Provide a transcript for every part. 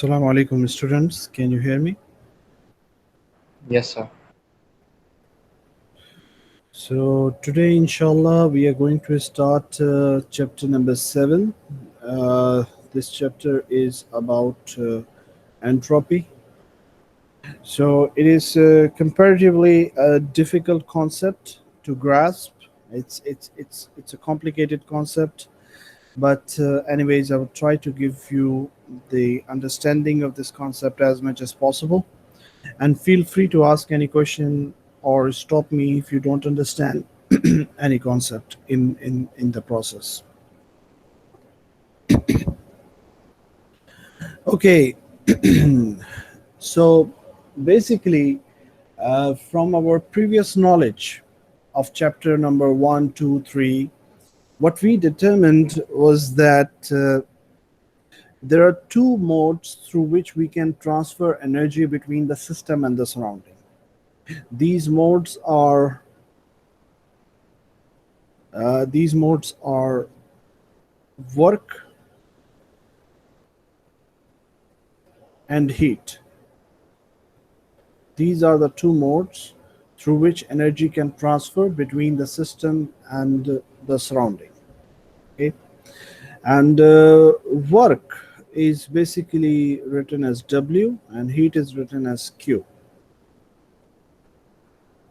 Assalamu alaikum students, can you hear me? Yes, sir. So today inshallah we are going to start chapter number 7. This chapter is about entropy. So it is comparatively a difficult concept to grasp. It's a complicated concept, but anyways I will try to give you the understanding of this concept as much as possible. And feel free to ask any question or stop me if you don't understand any concept in the process. Okay, so basically, from our previous knowledge of chapter number 1, 2, 3, what we determined was that there are two modes through which we can transfer energy between the system and the surrounding. These modes are work and heat. These are the two modes through which energy can transfer between the system and the surrounding. Okay, and work is basically written as W and heat is written as Q.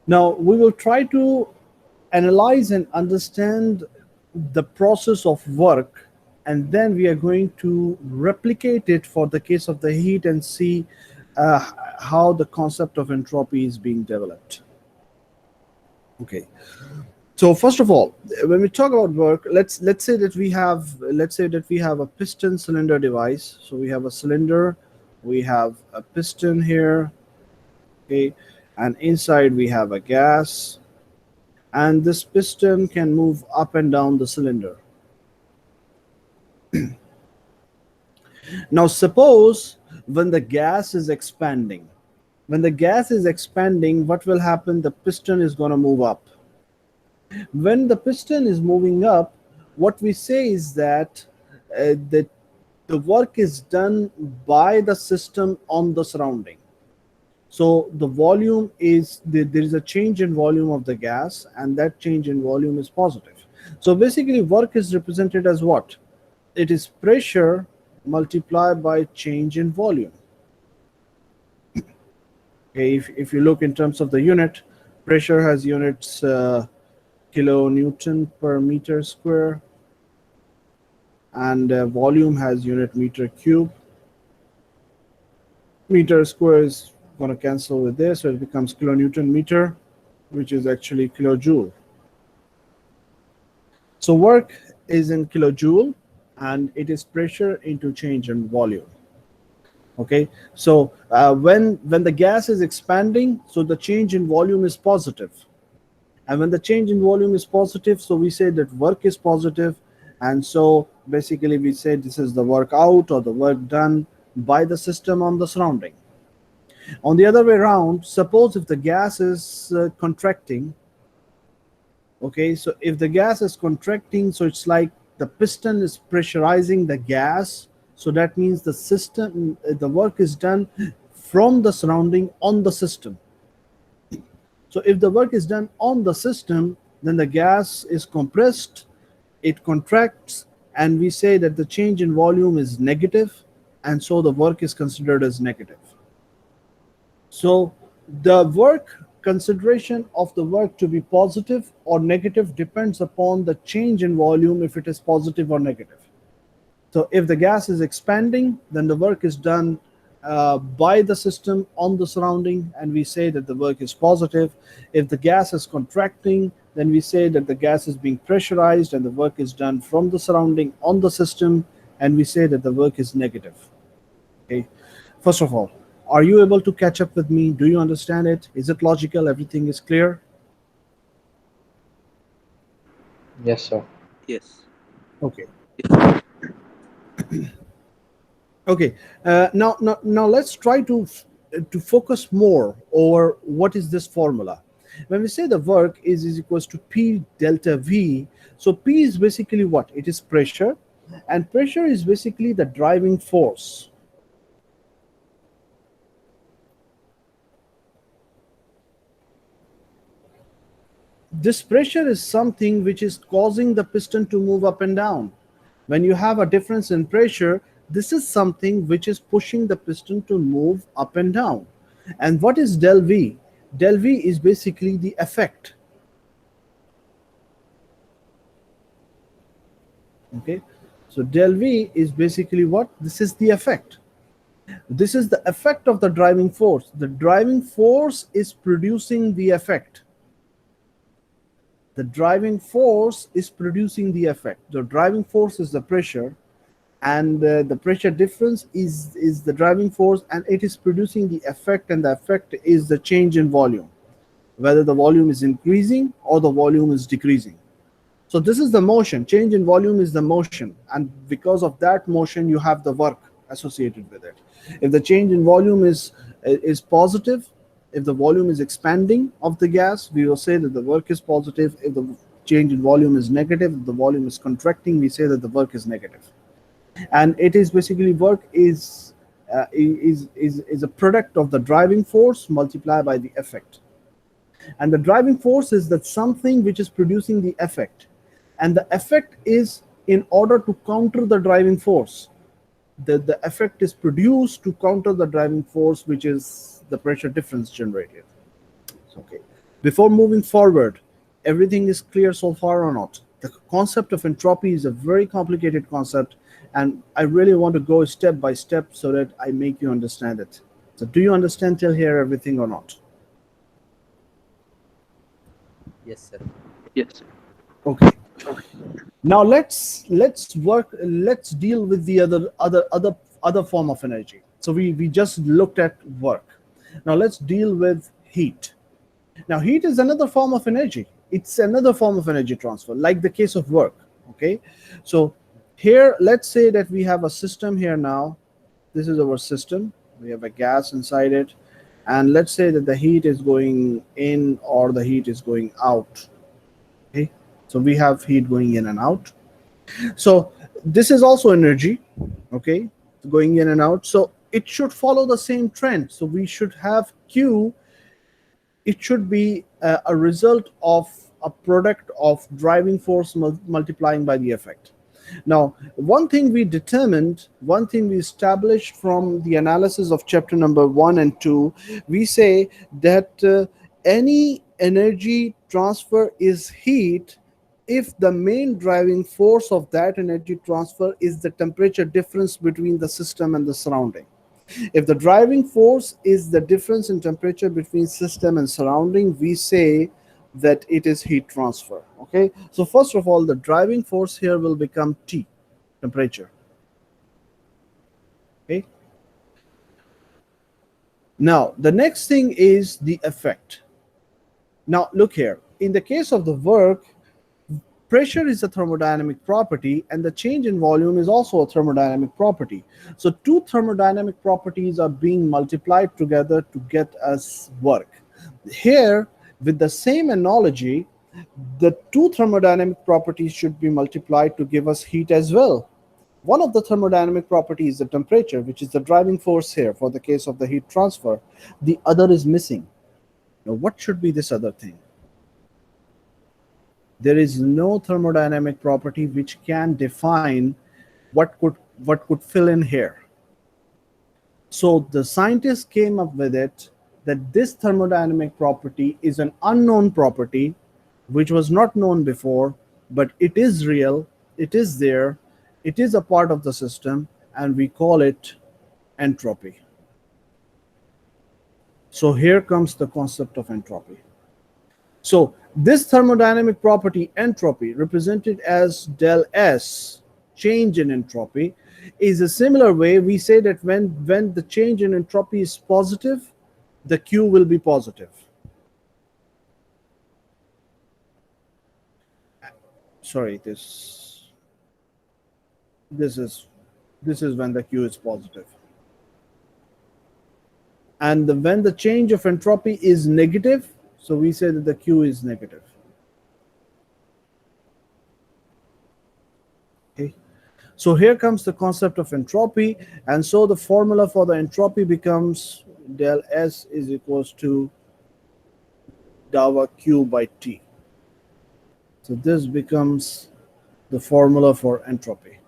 Now we will try to analyze and understand the process of work, and then we are going to replicate it for the case of the heat and see uh, how the concept of entropy is being developed. Okay, so first of all, when we talk about work, let's say that we have a piston cylinder device. So we have a cylinder, we have a piston here, okay, and inside we have a gas, and this piston can move up and down the cylinder. Now suppose when the gas is expanding, what will happen? The piston is going to move up. When the piston is moving up, what we say is that the work is done by the system on the surrounding. So the volume is there is a change in volume of the gas, and that change in volume is positive. So basically work is represented as what? It is pressure multiplied by change in volume. Okay, if you look in terms of the unit, pressure has units kilonewton per meter square, and volume has unit meter cube. Meter square is going to cancel with this, so it becomes kilonewton meter, which is actually kilojoule. So work is in kilojoule, and it is pressure into change in volume. Okay, so when the gas is expanding, so the change in volume is positive, and when the change in volume is positive, so we say that work is positive, and so basically we say this is the work out or the work done by the system on the surrounding. On the other way around, suppose if the gas is contracting, okay, so if the gas is contracting, so it's like the piston is pressurizing the gas, so that means the system, the work is done from the surrounding on the system. So if the work is done on the system, then the gas is compressed, it contracts, and we say that the change in volume is negative, and so the work is considered as negative. So the work consideration of the work to be positive or negative depends upon the change in volume, if it is positive or negative. So if the gas is expanding, then the work is done by the system on the surrounding, and we say that the work is positive. If the gas is contracting, then we say that the gas is being pressurized and the work is done from the surrounding on the system, and we say that the work is negative. Okay. First of all, are you able to catch up with me? Do you understand it? Is it logical? Everything is clear? Yes, sir. Yes. Okay. Yes. Okay. Now let's try to focus more over what is this formula. When we say the work is equals to P delta V, so P is basically what? It is pressure, and pressure is basically the driving force. This pressure is something which is causing the piston to move up and down. When you have a difference in pressure, this is something which is pushing the piston to move up and down. And what is del V? Del V is basically the effect. Okay, so del V is basically what? This is the effect. This is the effect of the driving force. The driving force is producing the effect. The driving force is producing the effect. The driving force is the pressure, and the pressure difference is the driving force, and it is producing the effect, and the effect is the change in volume, whether the volume is increasing or the volume is decreasing. So this is the motion. Change in volume is the motion, and because of that motion you have the work associated with it. If the change in volume is positive, if the volume is expanding of the gas, we will say that the work is positive. If the change in volume is negative, if the volume is contracting, we say that the work is negative. And it is basically work is a product of the driving force multiplied by the effect. And the driving force is that something which is producing the effect, and the effect is in order to counter the driving force. The effect is produced to counter the driving force, which is the pressure difference generated. Okay. Before moving forward, everything is clear so far or not? The concept of entropy is a very complicated concept, and I really want to go step by step so that I make you understand it. So do you understand till here everything or not? Yes, sir. Yes. Okay. Now let's deal with the other form of energy. So we just looked at work. Now let's deal with heat. Now heat is another form of energy. It's another form of energy transfer, like the case of work. Okay, so here let's say that we have a system here now. This is our system. We have a gas inside it, and let's say that the heat is going in or the heat is going out. Okay, so we have heat going in and out. So this is also energy, okay, going in and out. So it should follow the same trend. So we should have Q. It should be a result of a product of driving force multiplying by the effect. Now, one thing we established from the analysis of chapter number 1 and 2, we say that any energy transfer is heat if the main driving force of that energy transfer is the temperature difference between the system and the surrounding. If the driving force is the difference in temperature between system and surrounding, we say that it is heat transfer. Okay, so first of all, the driving force here will become T, temperature. Okay, now the next thing is the effect. Now look here, in the case of the work, pressure is a thermodynamic property, and the change in volume is also a thermodynamic property. So two thermodynamic properties are being multiplied together to get us work. Here, with the same analogy, the two thermodynamic properties should be multiplied to give us heat as well. One of the thermodynamic properties is the temperature, which is the driving force here for the case of the heat transfer. The other is missing. Now, what should be this other thing? There is no thermodynamic property which can define what could fill in here. So the scientists came up with it that this thermodynamic property is an unknown property which was not known before, but it is real, it is there, it is a part of the system, and we call it entropy. So here comes the concept of entropy. So this thermodynamic property, entropy, represented as del S, change in entropy, is a similar way we say that when the change in entropy is positive, the Q will be positive. Sorry, this is when the Q is positive. And when the change of entropy is negative, so we say that the Q is negative. Okay. So here comes the concept of entropy, and so the formula for the entropy becomes del S is equals to delta Q by T. So this becomes the formula for entropy.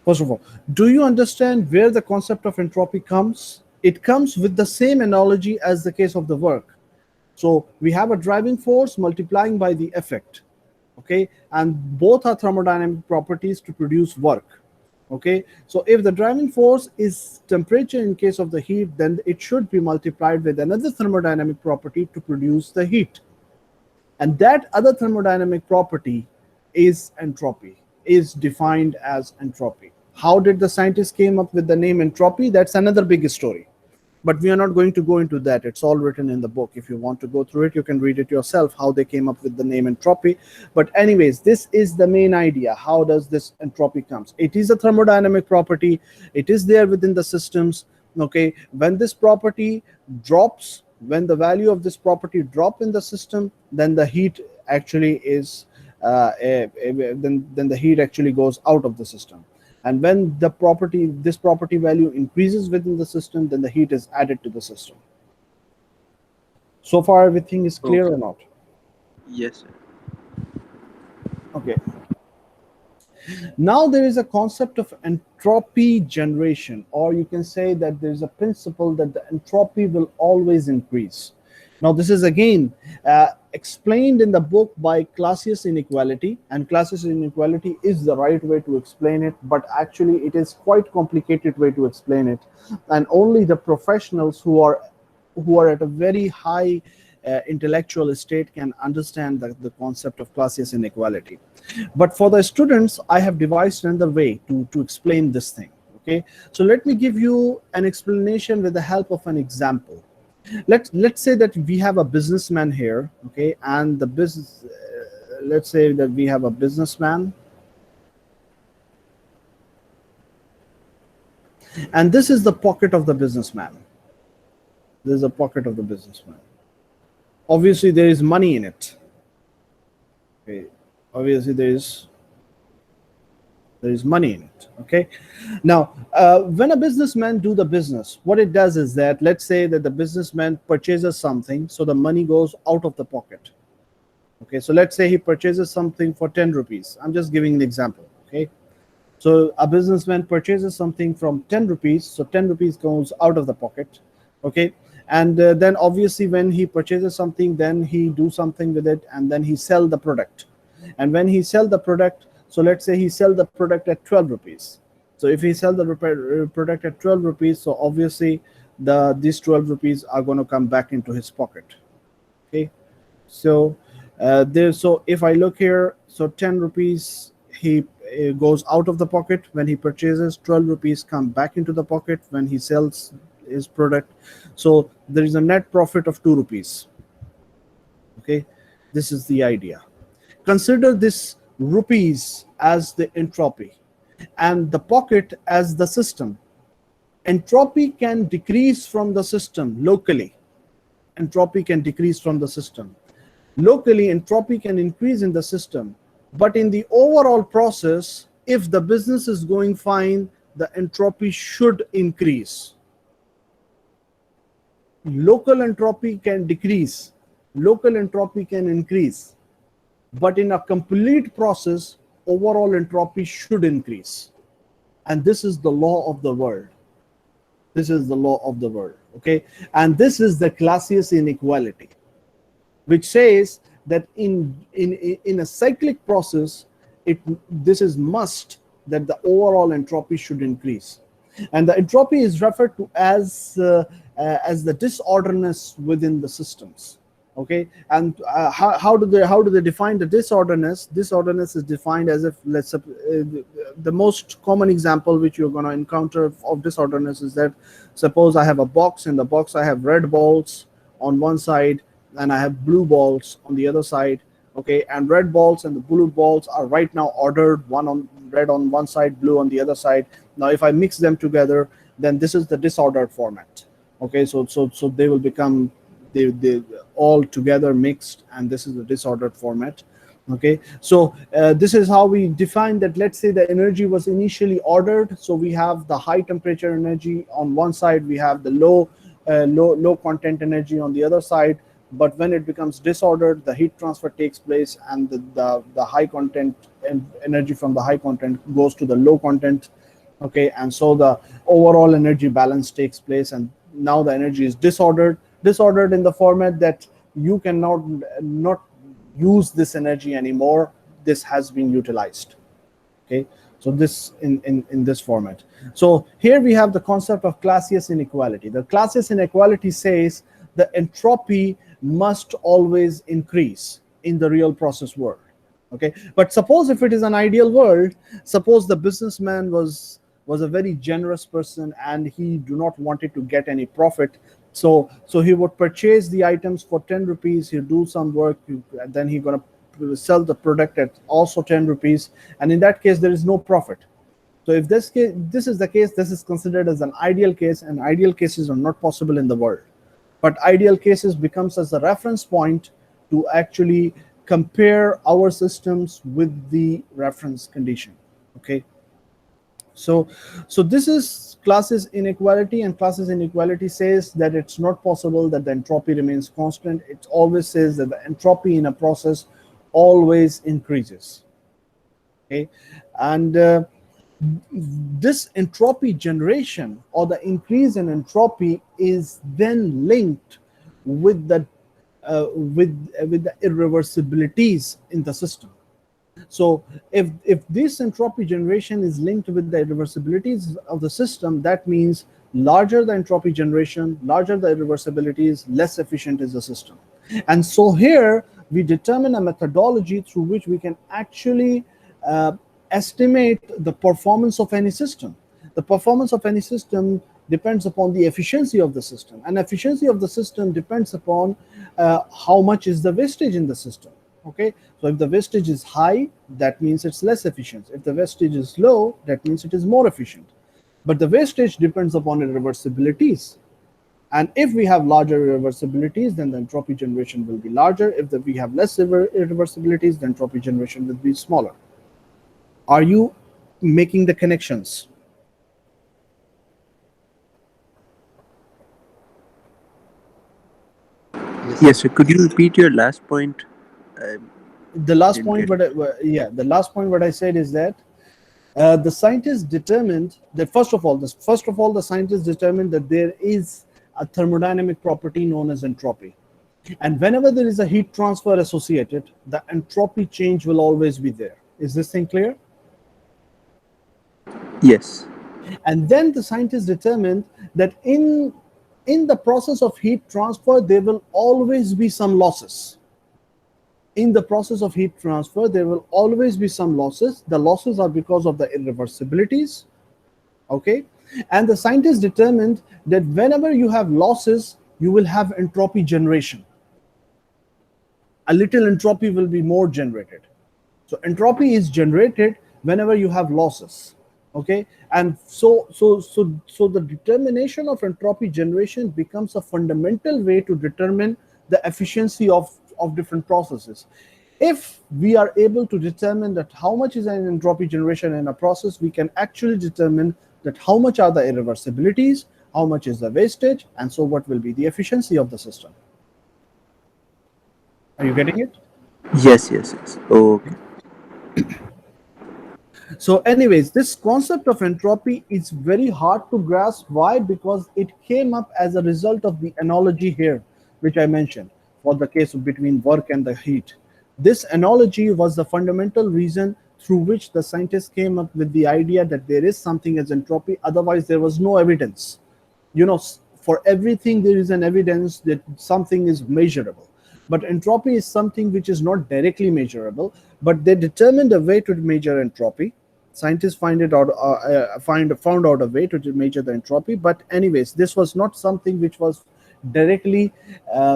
First of all, do you understand where the concept of entropy comes? It comes with the same analogy as the case of the work. So we have a driving force multiplying by the effect, okay, and both are thermodynamic properties to produce work, okay. So if the driving force is temperature in case of the heat, then it should be multiplied with another thermodynamic property to produce the heat, and that other thermodynamic property is entropy, is defined as entropy. How did the scientists came up with the name entropy? That's another big story, but we are not going to go into that. It's all written in the book. If you want to go through it, you can read it yourself, how they came up with the name entropy. But anyways, this is the main idea. How does this entropy comes? It is a thermodynamic property. It is there within the systems, okay. When this property drops, when the value of this property drop in the system, then the heat actually is then the heat actually goes out of the system. And when this property value increases within the system, then the heat is added to the system. So far everything is clear Okay. or not? Yes, sir. Okay. Now there is a concept of entropy generation, or you can say that there's a principle that the entropy will always increase. Now this is again explained in the book by Clausius inequality, and Clausius inequality is the right way to explain it, but actually it is quite complicated way to explain it, and only the professionals who are at a very high intellectual state can understand the concept of Clausius inequality. But for the students, I have devised another way to explain this thing. Okay, so let me give you an explanation with the help of an example. Let's say that we have a businessman here, okay, and the business. Let's say that we have a businessman, and this is the pocket of the businessman. This is a pocket of the businessman. Obviously, there is money in it. Okay, obviously there is money in it, okay. Now when a businessman do the business, what it does is that, let's say that the businessman purchases something, so the money goes out of the pocket, okay. So let's say he purchases something for 10 rupees. I'm just giving an example, okay. So a businessman purchases something from 10 rupees, so 10 rupees goes out of the pocket, okay. And then obviously when he purchases something, then he do something with it, and then he sell the product. And when he sell the product, so let's say he sell the product at 12 rupees. So if he sell the product at 12 rupees, so obviously these 12 rupees are going to come back into his pocket, okay. So so if I look here, so 10 rupees he goes out of the pocket when he purchases, 12 rupees come back into the pocket when he sells his product. So there is a net profit of 2 rupees, okay. This is the idea. Consider this rupees as the entropy and the pocket as the system. Entropy can decrease from the system locally. Entropy can decrease from the system. Locally, entropy can increase in the system. But in the overall process, if the business is going fine, the entropy should increase. Local entropy can decrease. Local entropy can increase. But in a complete process, overall entropy should increase. And this is the law of the world. This is the law of the world, okay? And this is the Clausius inequality, which says that in a cyclic process, this is must that the overall entropy should increase. And the entropy is referred to as the disorderness within the systems. Okay, and how do they define the disorderness? Disorderness is defined as if, let's the most common example which you're going to encounter of disorderness is that, suppose I have a box. In the box I have red balls on one side and I have blue balls on the other side, okay, and red balls and the blue balls are right now ordered, one on red on one side, blue on the other side. Now if I mix them together, then this is the disordered format, okay. So they will become they all together mixed, and this is the disordered format, okay. So this is how we define that. Let's say the energy was initially ordered, so we have the high temperature energy on one side, we have the low content energy on the other side, but when it becomes disordered, the heat transfer takes place, and the high content and energy from the high content goes to the low content. Okay, and so the overall energy balance takes place, and now the energy is disordered in the format that you cannot not use this energy anymore. This has been utilized. Okay, so this in this format. So here we have the concept of Clausius inequality. The Clausius inequality says the entropy must always increase in the real process world. Okay, but suppose if it is an ideal world, suppose the businessman was a very generous person and he do not wanted to get any profit, so he would purchase the items for 10 rupees, he'll do some work, and then he's going to sell the product at also 10 rupees, and in that case there is no profit. So if this is the case, this is considered as an ideal case, and ideal cases are not possible in the world. But ideal cases becomes as a reference point to actually compare our systems with the reference condition. Okay, so this is Clausius inequality, and Clausius inequality says that it's not possible that the entropy remains constant. It always says that the entropy in a process always increases. Okay, and this entropy generation or the increase in entropy is then linked with the irreversibilities in the system. So if this entropy generation is linked with the irreversibilities of the system, that means larger the entropy generation, larger the irreversibilities, less efficient is the system. And so here we determine a methodology through which we can actually estimate the performance of any system. The performance of any system depends upon the efficiency of the system, and efficiency of the system depends upon how much is the wastage in the system. Okay, so if the wastage is high, that means it's less efficient. If the wastage is low, that means it is more efficient. But the wastage depends upon irreversibilities. And if we have larger irreversibilities, then the entropy generation will be larger. If we have less irreversibilities, the entropy generation will be smaller. Are you making the connections? Yes, sir. Could you repeat your last point? The last Didn't point, get the last point what I said is that the scientists determined that first of all, the scientists determined that there is a thermodynamic property known as entropy, and whenever there is a heat transfer associated, the entropy change will always be there. Is this thing clear? Yes. And then the scientists determined that in the process of heat transfer, there will always be some losses. In the process of heat transfer, there will always be some losses. The losses are because of the irreversibilities. Okay, and the scientists determined that whenever you have losses, you will have entropy generation. A little entropy will be more generated. So entropy is generated whenever you have losses. Okay, and so the determination of entropy generation becomes a fundamental way to determine the efficiency of different processes. If we are able to determine that how much is an entropy generation in a process, we can actually determine that how much are the irreversibilities, how much is the wastage, and so what will be the efficiency of the system. Are you getting it? Yes. Okay. So anyways, this concept of entropy is very hard to grasp. Why? Because it came up as a result of the analogy here, which I mentioned, for the case of between work and the heat. This analogy was the fundamental reason through which the scientists came up with the idea that there is something as entropy. Otherwise, there was no evidence. You know, for everything there is an evidence that something is measurable. But entropy is something which is not directly measurable, but they determined a way to measure entropy. Scientists found out a way to measure the entropy. But anyways, this was not something which was directly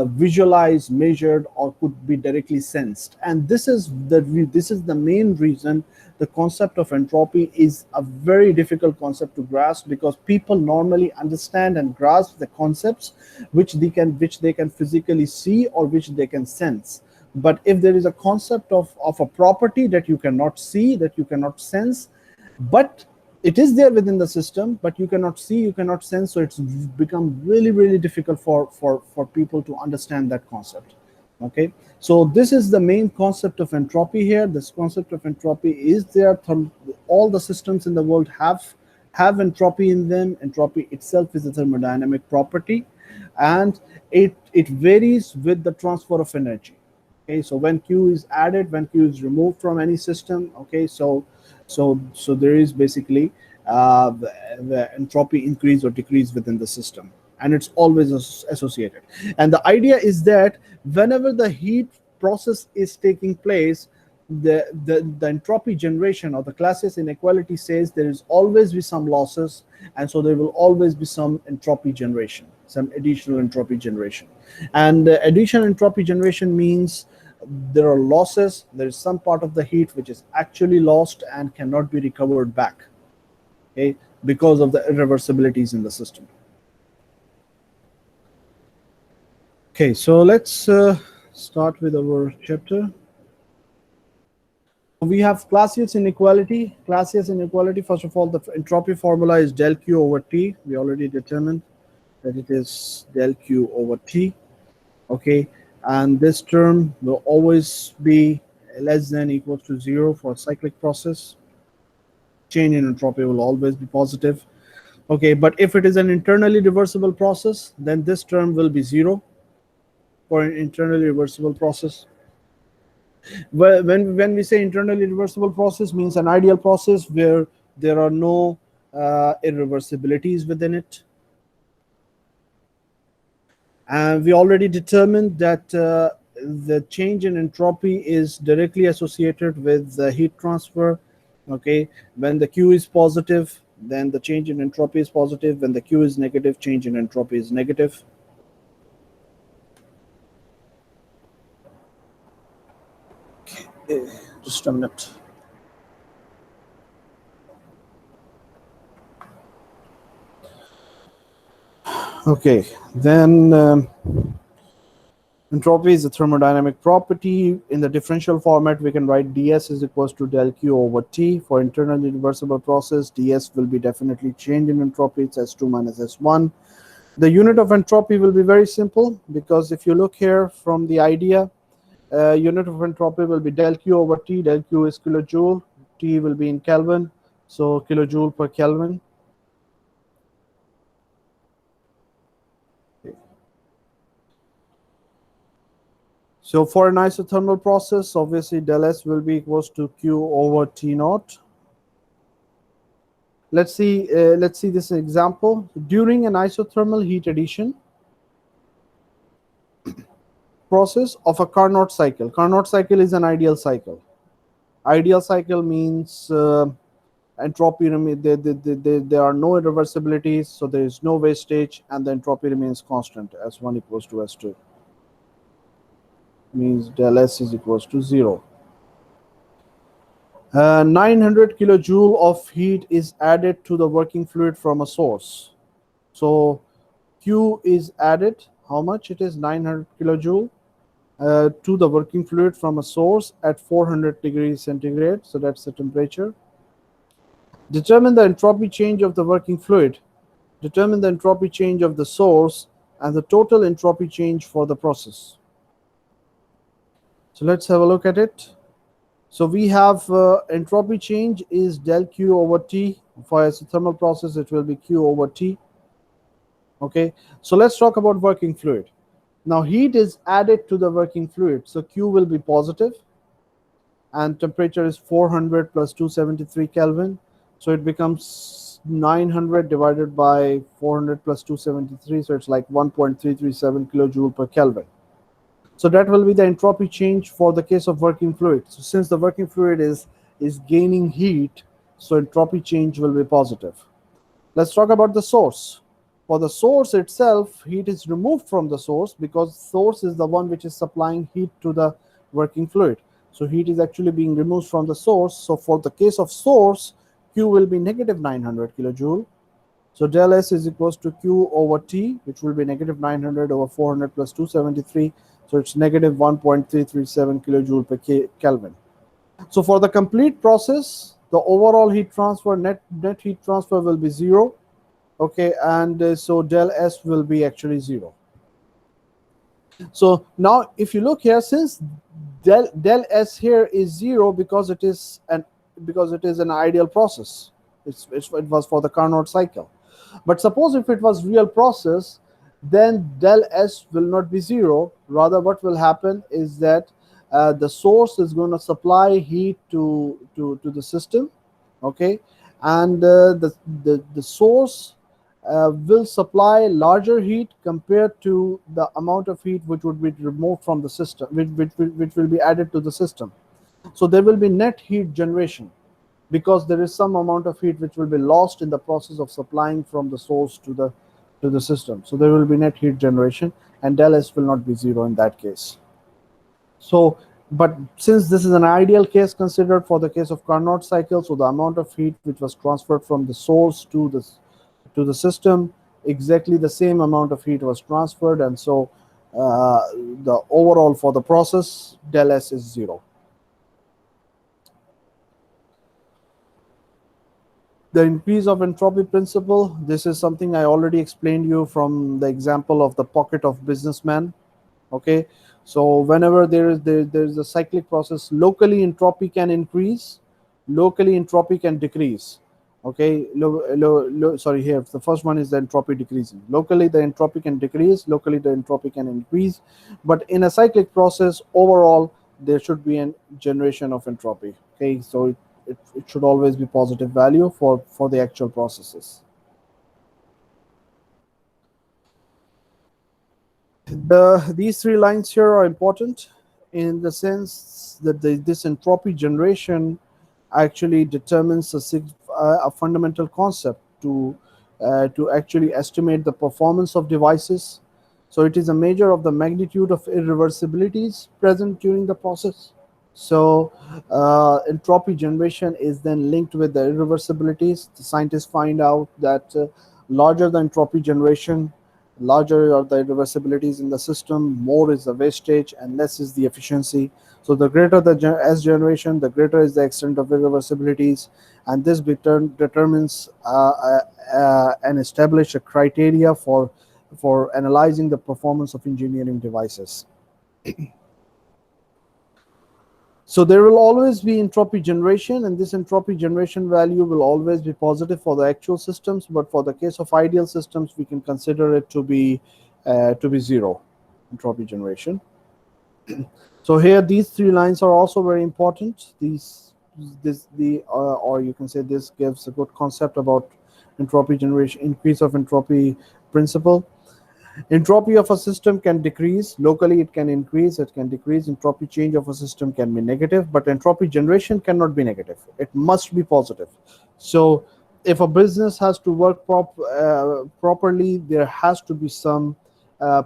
visualized, measured, or could be directly sensed. And this is the main reason the concept of entropy is a very difficult concept to grasp, because people normally understand and grasp the concepts which they can physically see or which they can sense. But if there is a concept of a property that you cannot see, that you cannot sense, but it is there within the system, but you cannot see, you cannot sense, so it's become really difficult for people to understand that concept. Okay, so this is the main concept of entropy here. This concept of entropy is there. All the systems in the world have entropy in them. Entropy itself is a thermodynamic property, and it varies with the transfer of energy. Okay, so when Q is added, when Q is removed from any system, okay, so there is basically the entropy increase or decrease within the system, and it's always associated. And the idea is that whenever the heat process is taking place, the entropy generation or the Clausius inequality says there is always be some losses, and so there will always be some entropy generation, some additional entropy generation. And additional entropy generation means there are losses. There is some part of the heat which is actually lost and cannot be recovered back, okay, because of the irreversibilities in the system. Okay, so let's start with our chapter. We have Clausius inequality. Clausius inequality, first of all, the entropy formula is del Q over T. We already determined that it is del Q over T. Okay, and this term will always be less than equal to 0 for a cyclic process. Change in entropy will always be positive. Okay, but if it is an internally reversible process, then this term will be 0 for an internally reversible process. Well, when we say internally reversible process, means an ideal process where there are no irreversibilities within it. And we already determined that the change in entropy is directly associated with the heat transfer. Okay, when the Q is positive, then the change in entropy is positive. When the Q is negative, change in entropy is negative. Okay, just a minute. Okay, then entropy is a thermodynamic property. In the differential format, we can write ds is equals to del Q over T. For internally reversible process, ds will be definitely change in entropy. It's S2 minus S1. The unit of entropy will be very simple, because if you look here from the idea, unit of entropy will be del Q over T. Del Q is kilojoule. T will be in Kelvin, so kilojoule per Kelvin. So for an isothermal process, obviously del S will be equals to Q over T naught. Let's see this example. During an isothermal heat addition process of a Carnot cycle. Carnot cycle is an ideal cycle. Ideal cycle means entropy remains, there are no irreversibilities, so there is no wastage, and the entropy remains constant. S1 equals to S2. Means del S is equals to 0. 900 kilojoule of heat is added to the working fluid from a source. So Q is added. How much? It is 900 kilojoule to the working fluid from a source at 400 degrees centigrade. So that's the temperature. Determine the entropy change of the working fluid. Determine the entropy change of the source and the total entropy change for the process. So let's have a look at it. So we have entropy change is del Q over T. For a thermal process, it will be Q over T. Okay, so let's talk about working fluid. Now heat is added to the working fluid, so Q will be positive, and temperature is 400 plus 273 Kelvin. So it becomes 900 divided by 400 plus 273, so it's like 1.337 kilojoule per Kelvin. So that will be the entropy change for the case of working fluid. So since the working fluid is gaining heat, so entropy change will be positive. Let's talk about the source. For the source itself, heat is removed from the source, because source is the one which is supplying heat to the working fluid. So heat is actually being removed from the source. So for the case of source, Q will be negative 900 kilojoule. So del S is equals to Q over T, which will be negative 900 over 400 plus 273. So it's negative 1.337 kilojoule per Kelvin. So for the complete process, the overall heat transfer, net heat transfer will be 0. Okay, and so del S will be actually 0. So now if you look here, since del S here is 0 because it is an ideal process, it was for the Carnot cycle. But suppose if it was real process, then del S will not be 0. Rather, what will happen is that the source is going to supply heat to the system, okay, and the source will supply larger heat compared to the amount of heat which would be removed from the system, which will be added to the system. So there will be net heat generation, because there is some amount of heat which will be lost in the process of supplying from the source to the system. So there will be net heat generation, and del S will not be 0 in that case. So, but since this is an ideal case considered for the case of Carnot cycle, so the amount of heat which was transferred from the source to the system, exactly the same amount of heat was transferred, and so the overall for the process del S is 0. The increase of entropy principle, this is something I already explained you from the example of the pocket of businessman. Okay, so whenever there's a cyclic process, locally entropy can increase, locally entropy can decrease. Okay, sorry, here the first one is the entropy decreasing. Locally the entropy can decrease, locally the entropy can increase, but in a cyclic process overall there should be a generation of entropy. Okay, so it should always be positive value for the actual processes. These three lines here are important in the sense that this entropy generation actually determines a fundamental concept to actually estimate the performance of devices. So it is a measure of the magnitude of irreversibilities present during the process. So entropy generation is then linked with the irreversibilities. The scientists find out that larger the entropy generation, larger are the irreversibilities in the system, more is the wastage, and less is the efficiency. So the greater the S generation, the greater is the extent of irreversibilities, and this determines and establish a criteria for analyzing the performance of engineering devices. So there will always be entropy generation, and this entropy generation value will always be positive for the actual systems, but for the case of ideal systems we can consider it to be 0 entropy generation. So here these three lines are also very important. Or you can say this gives a good concept about entropy generation, increase of entropy principle. Entropy of a system can decrease. Locally it can increase, it can decrease. Entropy change of a system can be negative, but entropy generation cannot be negative. It must be positive. So if a business has to work properly, there has to be some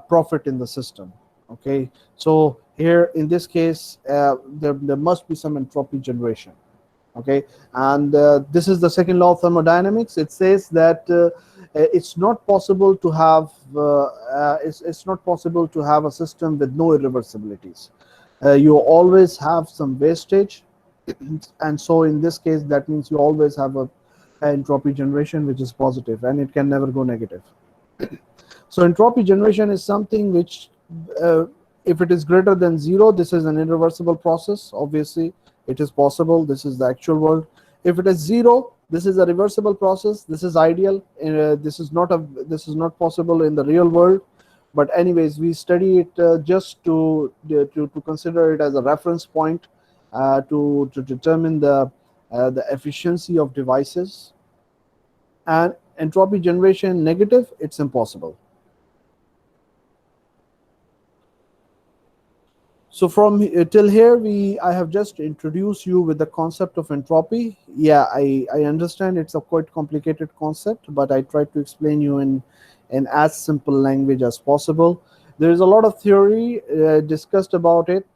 profit in the system. Okay, so here in this case there must be some entropy generation. Okay, and this is the second law of thermodynamics. It says that it's not possible to have it's not possible to have a system with no irreversibilities. You always have some wastage, and so in this case that means you always have a entropy generation which is positive, and it can never go negative. So entropy generation is something which if it is greater than 0, this is an irreversible process. Obviously it is possible, this is the actual world. If it is 0, this is a reversible process, this is ideal. This is not possible in the real world, but anyways we study it just to consider it as a reference point to determine the efficiency of devices. And entropy generation negative, it's impossible. So from till here I have just introduced you with the concept of entropy. Yeah, I understand it's a quite complicated concept, but I tried to explain you in as simple language as possible. There is a lot of theory discussed about it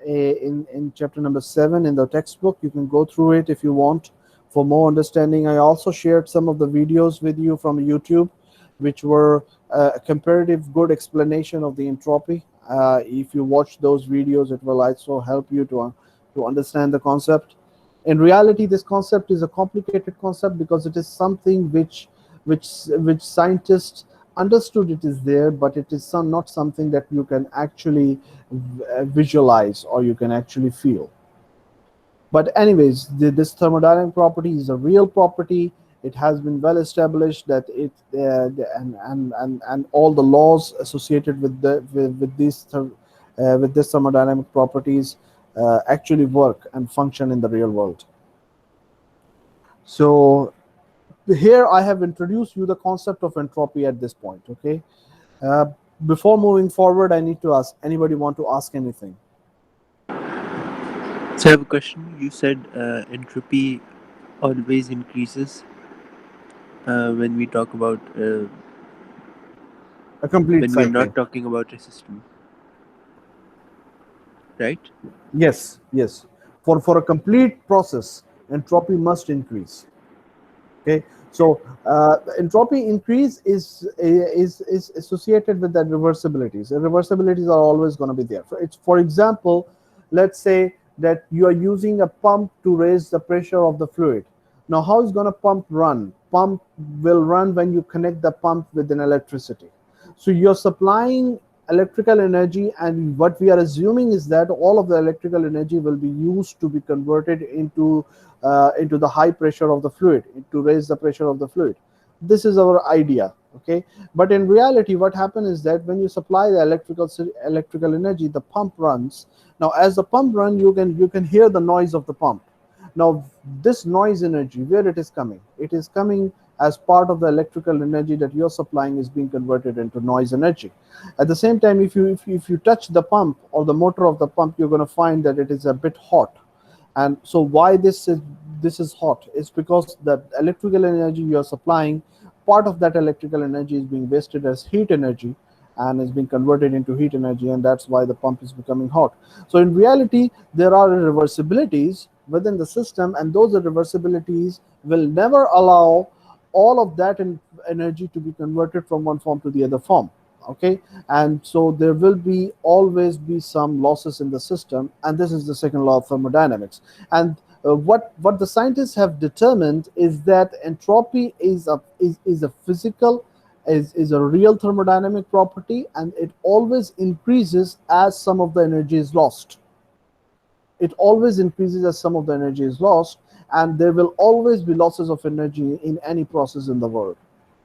in chapter number 7 in the textbook. You can go through it if you want for more understanding. I also shared some of the videos with you from YouTube, which were a comparative good explanation of the entropy. If you watch those videos, it will also help you to understand the concept. In reality, this concept is a complicated concept because it is something which scientists understood it is there, but it is not something that you can actually visualize or you can actually feel. But anyways, this thermodynamic property is a real property. It has been well established that and all the laws associated with with this thermodynamic properties actually work and function in the real world. So here I have introduced you the concept of entropy at this point. Okay. Uh, Before moving forward, I need to ask, anybody want to ask anything? So I have a question. You said entropy always increases when we talk about A complete when we're cycle. not talking about a system, right? Yes, yes. For a complete process, entropy must increase. Okay, so entropy increase is associated with that reversibilities. The reversibilities are always going to be there. So it's, for example, let's say that you are using a pump to raise the pressure of the fluid. Now, how is going to pump run? Pump will run when you connect the pump with an electricity. So you're supplying electrical energy, and what we are assuming is that all of the electrical energy will be used to be converted into the high pressure of the fluid, to raise the pressure of the fluid. This is our idea. Okay, but in reality what happens is that when you supply the electrical energy, the pump runs. Now as the pump runs, you can hear the noise of the pump. Now this noise energy, where it is coming? It is coming as part of the electrical energy that you're supplying is being converted into noise energy. At the same time, if you touch the pump or the motor of the pump, you're going to find that it is a bit hot. And so why this is hot? It's because the electrical energy you're supplying, part of that electrical energy is being wasted as heat energy and is being converted into heat energy, and that's why the pump is becoming hot. So in reality, there are reversibilities within the system, and those reversibilities will never allow all of that energy to be converted from one form to the other form. Okay, and so there will be always be some losses in the system, and this is the second law of thermodynamics. And what the scientists have determined is that entropy is a physical, is a real thermodynamic property, and it always increases as some of the energy is lost. It always increases as some of the energy is lost, and there will always be losses of energy in any process in the world.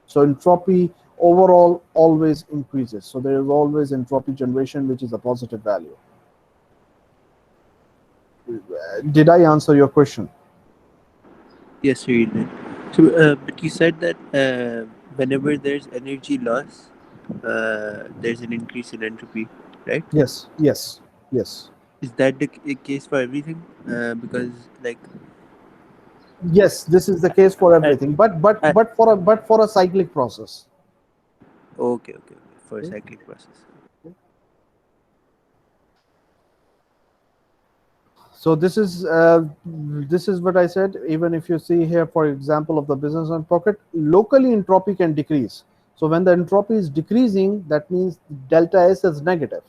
So entropy overall always increases. So there is always entropy generation, which is a positive value. Did I answer your question? Yes, sir, you did. So, but you said that whenever there's energy loss, there's an increase in entropy, right? Yes, yes, yes. Is that the case for everything? Because like, Yes, this is the case for I, everything, I, but for a cyclic process. okay, for a Okay. cyclic process. So this is what I said. Even if you see here, for example, of the business and pocket, locally entropy can decrease. So when the entropy is decreasing, that means delta S is negative,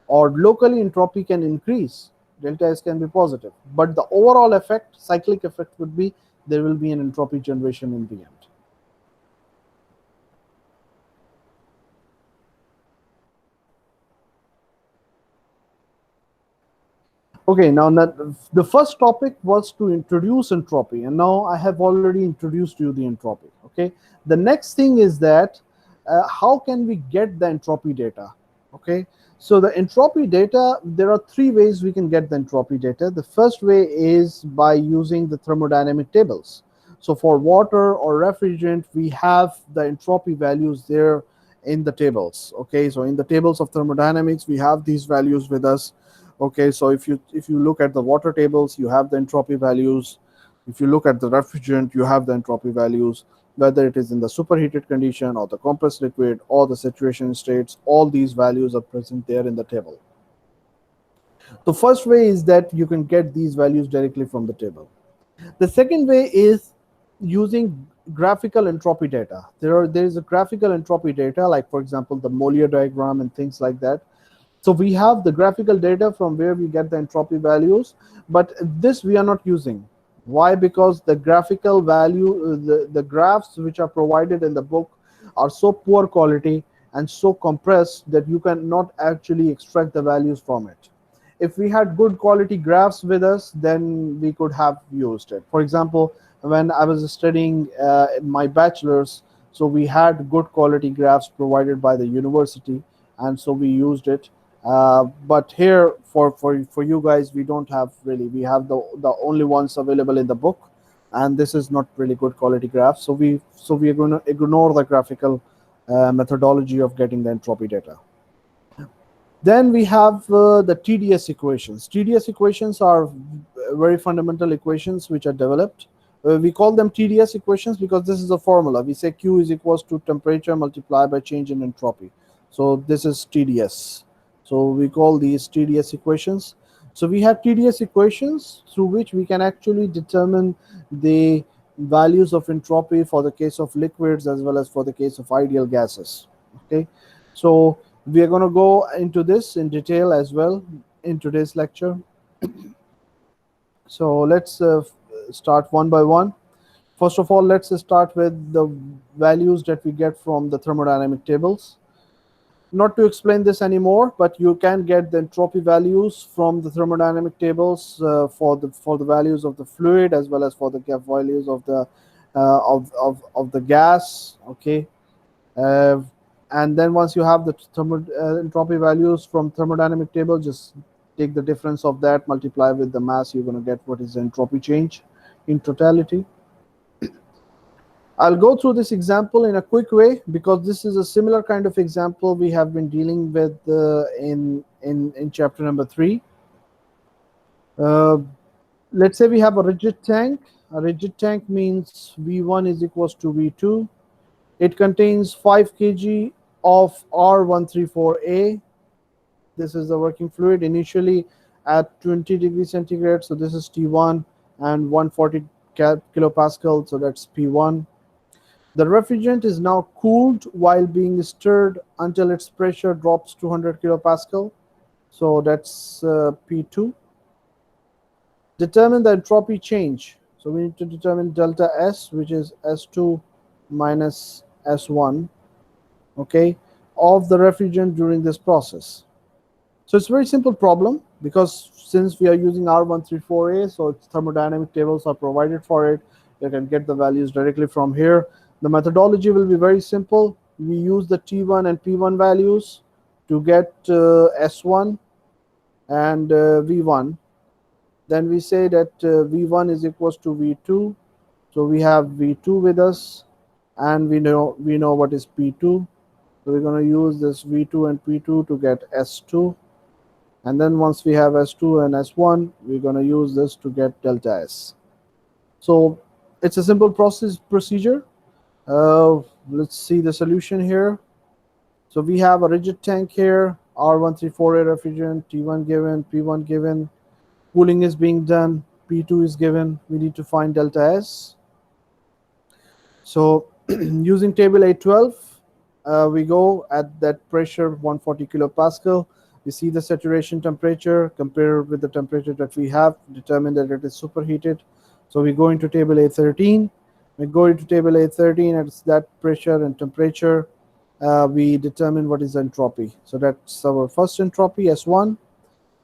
or locally entropy can increase. Delta S can be positive, but the overall effect, cyclic effect, would be there will be an entropy generation in the end. Okay, now the first topic was to introduce entropy, and now I have already introduced you the entropy. Okay, the next thing is that how can we get the entropy data? Okay, so the entropy data, there are three ways we can get the entropy data. The first way is by using the thermodynamic tables. So for water or refrigerant, we have the entropy values there in the tables. Okay, so in the tables of thermodynamics, we have these values with us. Okay, so if you look at the water tables, you have the entropy values. If you look at the refrigerant, you have the entropy values, whether it is in the superheated condition or the compressed liquid or the saturation states. All these values are present there in the table. The first way is that you can get these values directly from the table. The second way is using graphical entropy data. There is a graphical entropy data, like for example the Mollier diagram and things like that. So we have the graphical data from where we get the entropy values, but this we are not using. Why? Because the graphical value, the graphs which are provided in the book are so poor quality and so compressed that you cannot actually extract the values from it. If we had good quality graphs with us, then we could have used it. For example, when I was studying my bachelor's, so we had good quality graphs provided by the university, and so we used it. But here, for you guys, we don't have really. We have the only ones available in the book, and this is not really good quality graph. So we are going to ignore the graphical methodology of getting the entropy data. Then we have the TDS equations. TDS equations are very fundamental equations which are developed. We call them TDS equations because this is a formula. We say Q is equals to temperature multiplied by change in entropy. So this is TDS. So we call these TDS equations. So we have TDS equations through which we can actually determine the values of entropy for the case of liquids as well as for the case of ideal gases. Okay, so we are going to go into this in detail as well in today's lecture. So let's start one by one. First of all, let's start with the values that we get from the thermodynamic tables. Not to explain this anymore, but you can get the entropy values from the thermodynamic tables for the values of the fluid as well as for the values of the of the gas. Okay, uh, and then once you have the entropy values from thermodynamic table, just take the difference of that, multiply with the mass, you're going to get what is the entropy change in totality. I'll go through this example in a quick way because this is a similar kind of example we have been dealing with in chapter number 3. uh, let's say we have a rigid tank. A rigid tank means V1 is equals to V2. It contains 5 kg of R134A. This is the working fluid initially at 20 degrees centigrade. So this is T1 and 140 kilopascal. So that's P1. The refrigerant is now cooled while being stirred until its pressure drops to 100 kilopascal. So that's P2. Determine the entropy change. So we need to determine delta S, which is S2 minus S1, okay, of the refrigerant during this process. So it's a very simple problem because since we are using R134A, so its thermodynamic tables are provided for it. You can get the values directly from here. The methodology will be very simple. We use the T1 and P1 values to get S1 and V1. Then we say that V1 is equals to V2. So we have V2 with us, and we know what is P2. So we're going to use this V2 and P2 to get S2. And then once we have S2 and S1, we're going to use this to get delta S. So it's a simple procedure. Let's see the solution here. So we have a rigid tank here, R134A refrigerant, T1 given, P1 given. Cooling is being done, P2 is given. We need to find delta S. So using table A12, we go at that pressure 140 kilopascal. We see the saturation temperature, compare with the temperature that we have, determine that it is superheated. So we go into table A13. We go into table A13 at that pressure and temperature. We determine what is the entropy. So that's our first entropy, S1.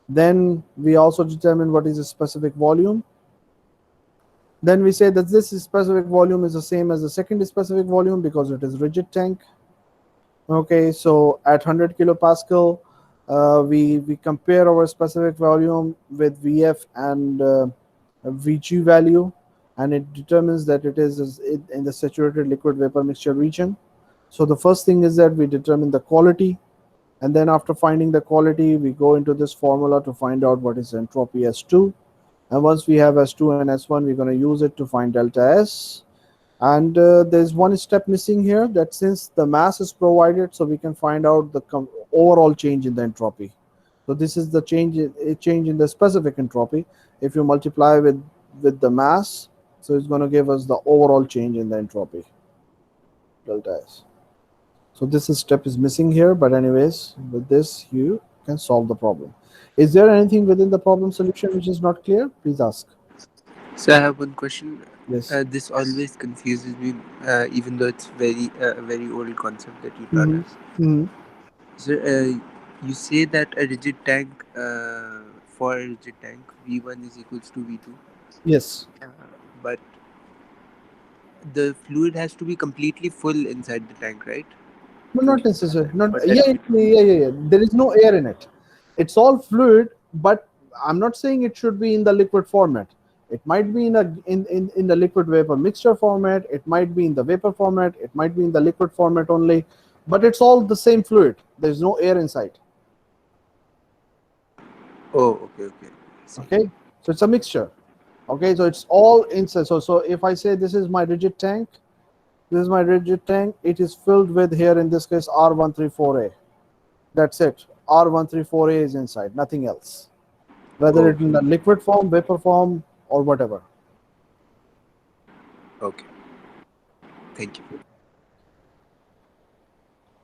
Then we also determine what is the specific volume. Then we say that this specific volume is the same as the second specific volume because it is rigid tank. Okay, so at 100 kilopascal, we compare our specific volume with VF and VG value, and it determines that it is in the saturated liquid vapor mixture region. So the first thing is that we determine the quality, and then after finding the quality, we go into this formula to find out what is entropy S2. And once we have S2 and S1, we're going to use it to find delta S. And there's one step missing here, that since the mass is provided, so we can find out the overall change in the entropy. So this is the change in the specific entropy. If you multiply with the mass, so it's going to give us the overall change in the entropy, delta S. So this step is missing here, but anyways, with this you can solve the problem. Is there anything within the problem solution which is not clear? Please ask. So I have one question. Yes. This always confuses me, even though it's a very old concept that you taught Hmm. us. Hmm. So you say that a rigid tank, for a rigid tank, V1 is equals to V2, Yes. but the fluid has to be completely full inside the tank, right? No, To not necessary. Not for yeah, that to be true. yeah. There is no air in it. It's all fluid, but I'm not saying it should be in the liquid format. It might be in the liquid vapor mixture format. It might be in the vapor format. It might be in the liquid format only. But it's all the same fluid. There's no air inside. Oh, okay, okay. I see. Okay, so it's a mixture. Okay, so it's all inside. So if I say this is my rigid tank, this is my rigid tank. It is filled with, here in this case, R134A. That's it. R134A is inside, nothing else. Whether it's in Okay, the liquid form, vapor form, or whatever. okay. Thank you.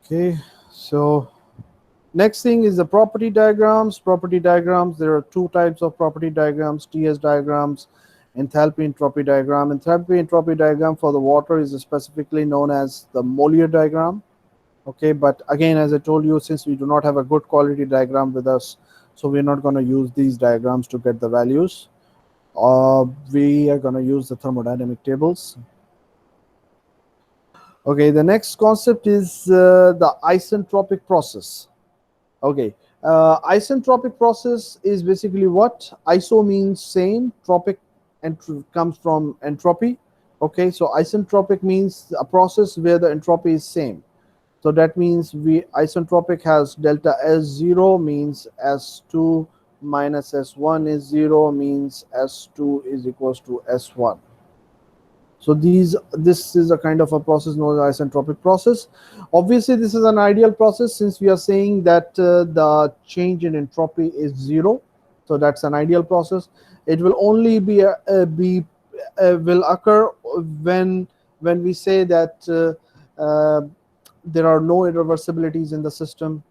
Okay, so next thing is the property diagrams. Property diagrams, there are two types of property diagrams: TS diagrams, enthalpy entropy diagram. Enthalpy entropy diagram for the water is specifically known as the Mollier diagram. Okay, but again, as I told you, since we do not have a good quality diagram with us, so we're not going to use these diagrams to get the values. We are going to use the thermodynamic tables. Okay, the next concept is the isentropic process. Okay, isentropic process is basically what? Iso means same, tropic and comes from entropy. Okay, so isentropic means a process where the entropy is same. So that means we isentropic has delta S0 means S2 minus S1 is 0 means S2 is equals to S1. So this is a kind of a process known as isentropic process. Obviously, this is an ideal process since we are saying that the change in entropy is zero. So that's an ideal process. It will only be will occur when we say that there are no irreversibilities in the system.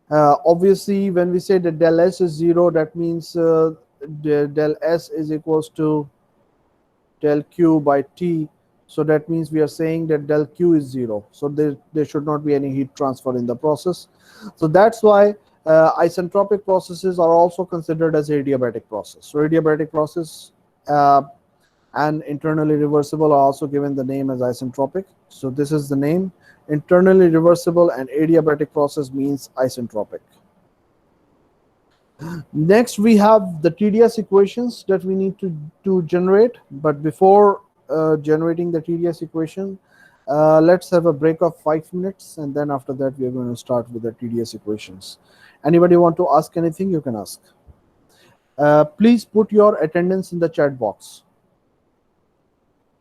Obviously, when we say that del S is zero, that means del S is equals to del q by t. So that means we are saying that del q is zero. So there should not be any heat transfer in the process. So that's why isentropic processes are also considered as adiabatic process. So adiabatic process uh, and internally reversible are also given the name as isentropic. So this is the name. Internally reversible and adiabatic process means isentropic. Next, we have the TDS equations that we need to generate. But before generating the TDS equation, let's have a break of 5 minutes, and then after that, we are going to start with the TDS equations. Anybody want to ask anything? You can ask. Please put your attendance in the chat box.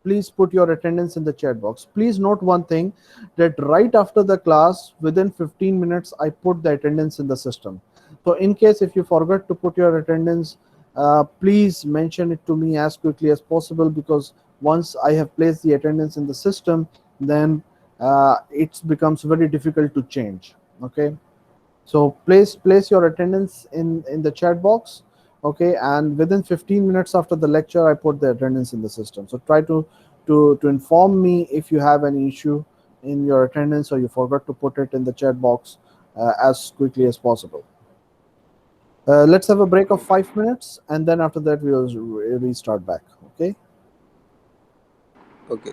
Please put your attendance in the chat box. Please note one thing, that right after the class, within 15 minutes, I put the attendance in the system. So in case if you forgot to put your attendance, please mention it to me as quickly as possible, because once I have placed the attendance in the system, then it becomes very difficult to change. Okay, so place your attendance in the chat box. Okay, and within 15 minutes after the lecture, I put the attendance in the system. So try to inform me if you have any issue in your attendance or you forgot to put it in the chat box as quickly as possible. Let's have a break of 5 minutes, and then after that we'll restart back. Okay. Okay.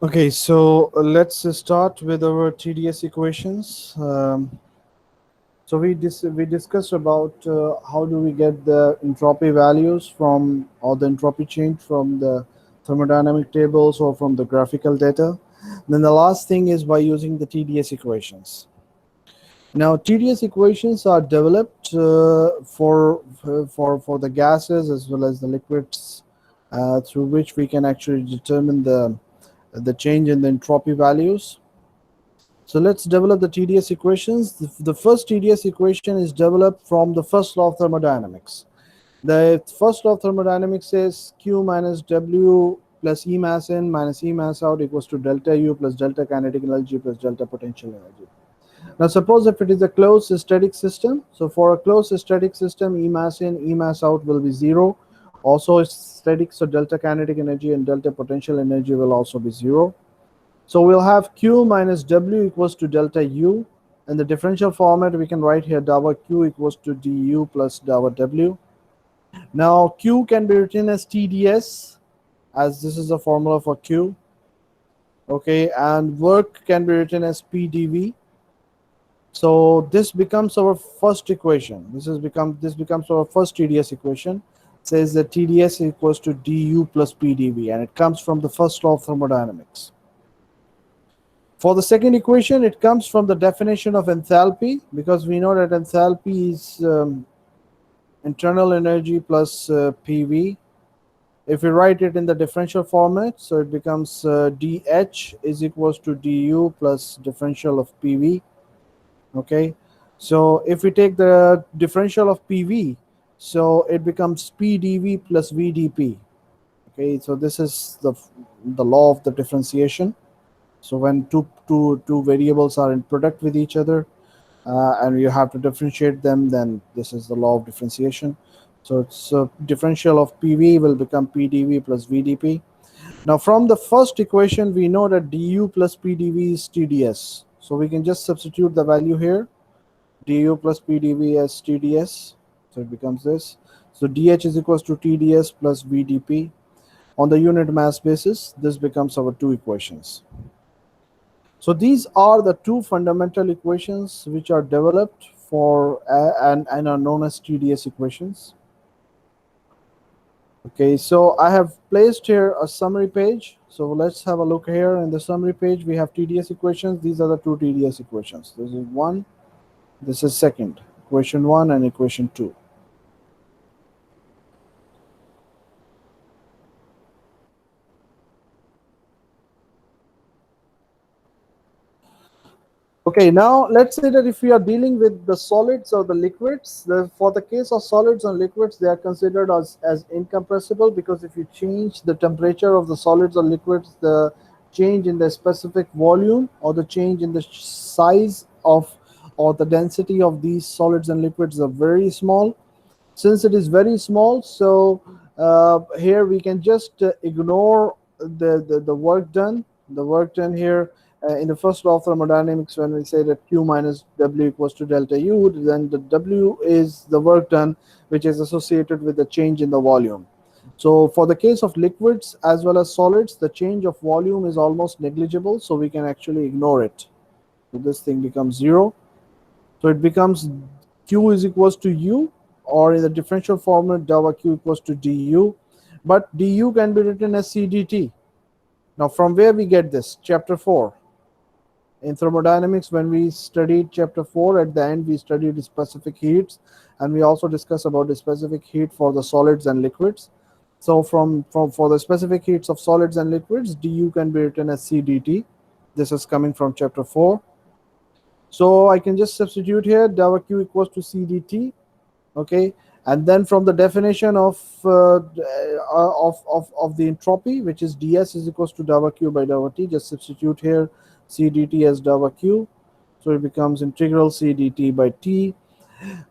Okay, so let's start with our TDS equations. So we discussed about how do we get the entropy values from, or the entropy change from the thermodynamic tables or from the graphical data. Then the last thing is by using the TDS equations. Now TDS equations are developed for the gases as well as the liquids, through which we can actually determine the change in the entropy values. So let's develop the TDS equations. The first TDS equation is developed from the first law of thermodynamics. The first law of thermodynamics says Q minus W plus E mass in minus E mass out equals to delta U plus delta kinetic energy plus delta potential energy. Now suppose if it is a closed static system. So for a closed static system, E mass in, E mass out will be zero. Also it's static, so delta kinetic energy and delta potential energy will also be zero. So we'll have Q minus W equals to delta U. In the differential format, we can write here delta Q equals to du plus delta W. Now Q can be written as TDS, as this is the formula for Q. Okay, and work can be written as PdV. So this becomes our first equation. This becomes our first TDS equation. It says that TDS equals to du plus PdV, and it comes from the first law of thermodynamics. For the second equation, it comes from the definition of enthalpy, because we know that enthalpy is internal energy plus PV. If we write it in the differential format, so it becomes dH is equals to du plus differential of PV. Okay, so if we take the differential of PV, so it becomes PdV plus VdP. Okay, so this is the law of the differentiation. So when two variables are in product with each other, and you have to differentiate them, then this is the law of differentiation. So it's differential of PV will become PdV plus VdP. Now from the first equation, we know that du plus PdV is TDS. So we can just substitute the value here, du plus PdV as TDS. So it becomes this. So dH is equals to TDS plus VdP. On the unit mass basis, this becomes our two equations. So these are the two fundamental equations which are developed for and are known as TDS equations. Okay, so I have placed here a summary page. So let's have a look here. In the summary page, we have TDS equations. These are the two TDS equations. This is one, this is second. Equation 1 and equation 2. Okay, now let's say that if we are dealing with the solids or the liquids, for the case of solids and liquids, they are considered as incompressible, because if you change the temperature of the solids or liquids, the change in the specific volume or the change in the size of or the density of these solids and liquids are very small. Since it is very small, so here we can just ignore the work done. The work done here in the first law of thermodynamics, when we say that Q minus W equals to delta U, then the W is the work done, which is associated with the change in the volume. So for the case of liquids as well as solids, the change of volume is almost negligible, so we can actually ignore it. So this thing becomes zero. So it becomes Q is equals to U, or in the differential formula, delta Q equals to du. But du can be written as CdT. Now from where we get this? Chapter 4. In thermodynamics, when we studied chapter 4, at the end we studied specific heats, and we also discussed about the specific heat for the solids and liquids. So for the specific heats of solids and liquids, du can be written as CdT. This is coming from chapter 4. So I can just substitute here delta Q equals to CdT. Okay, and then from the definition of the entropy, which is ds is equals to delta Q by delta T, just substitute here CdT as delta Q. So it becomes integral CdT by T.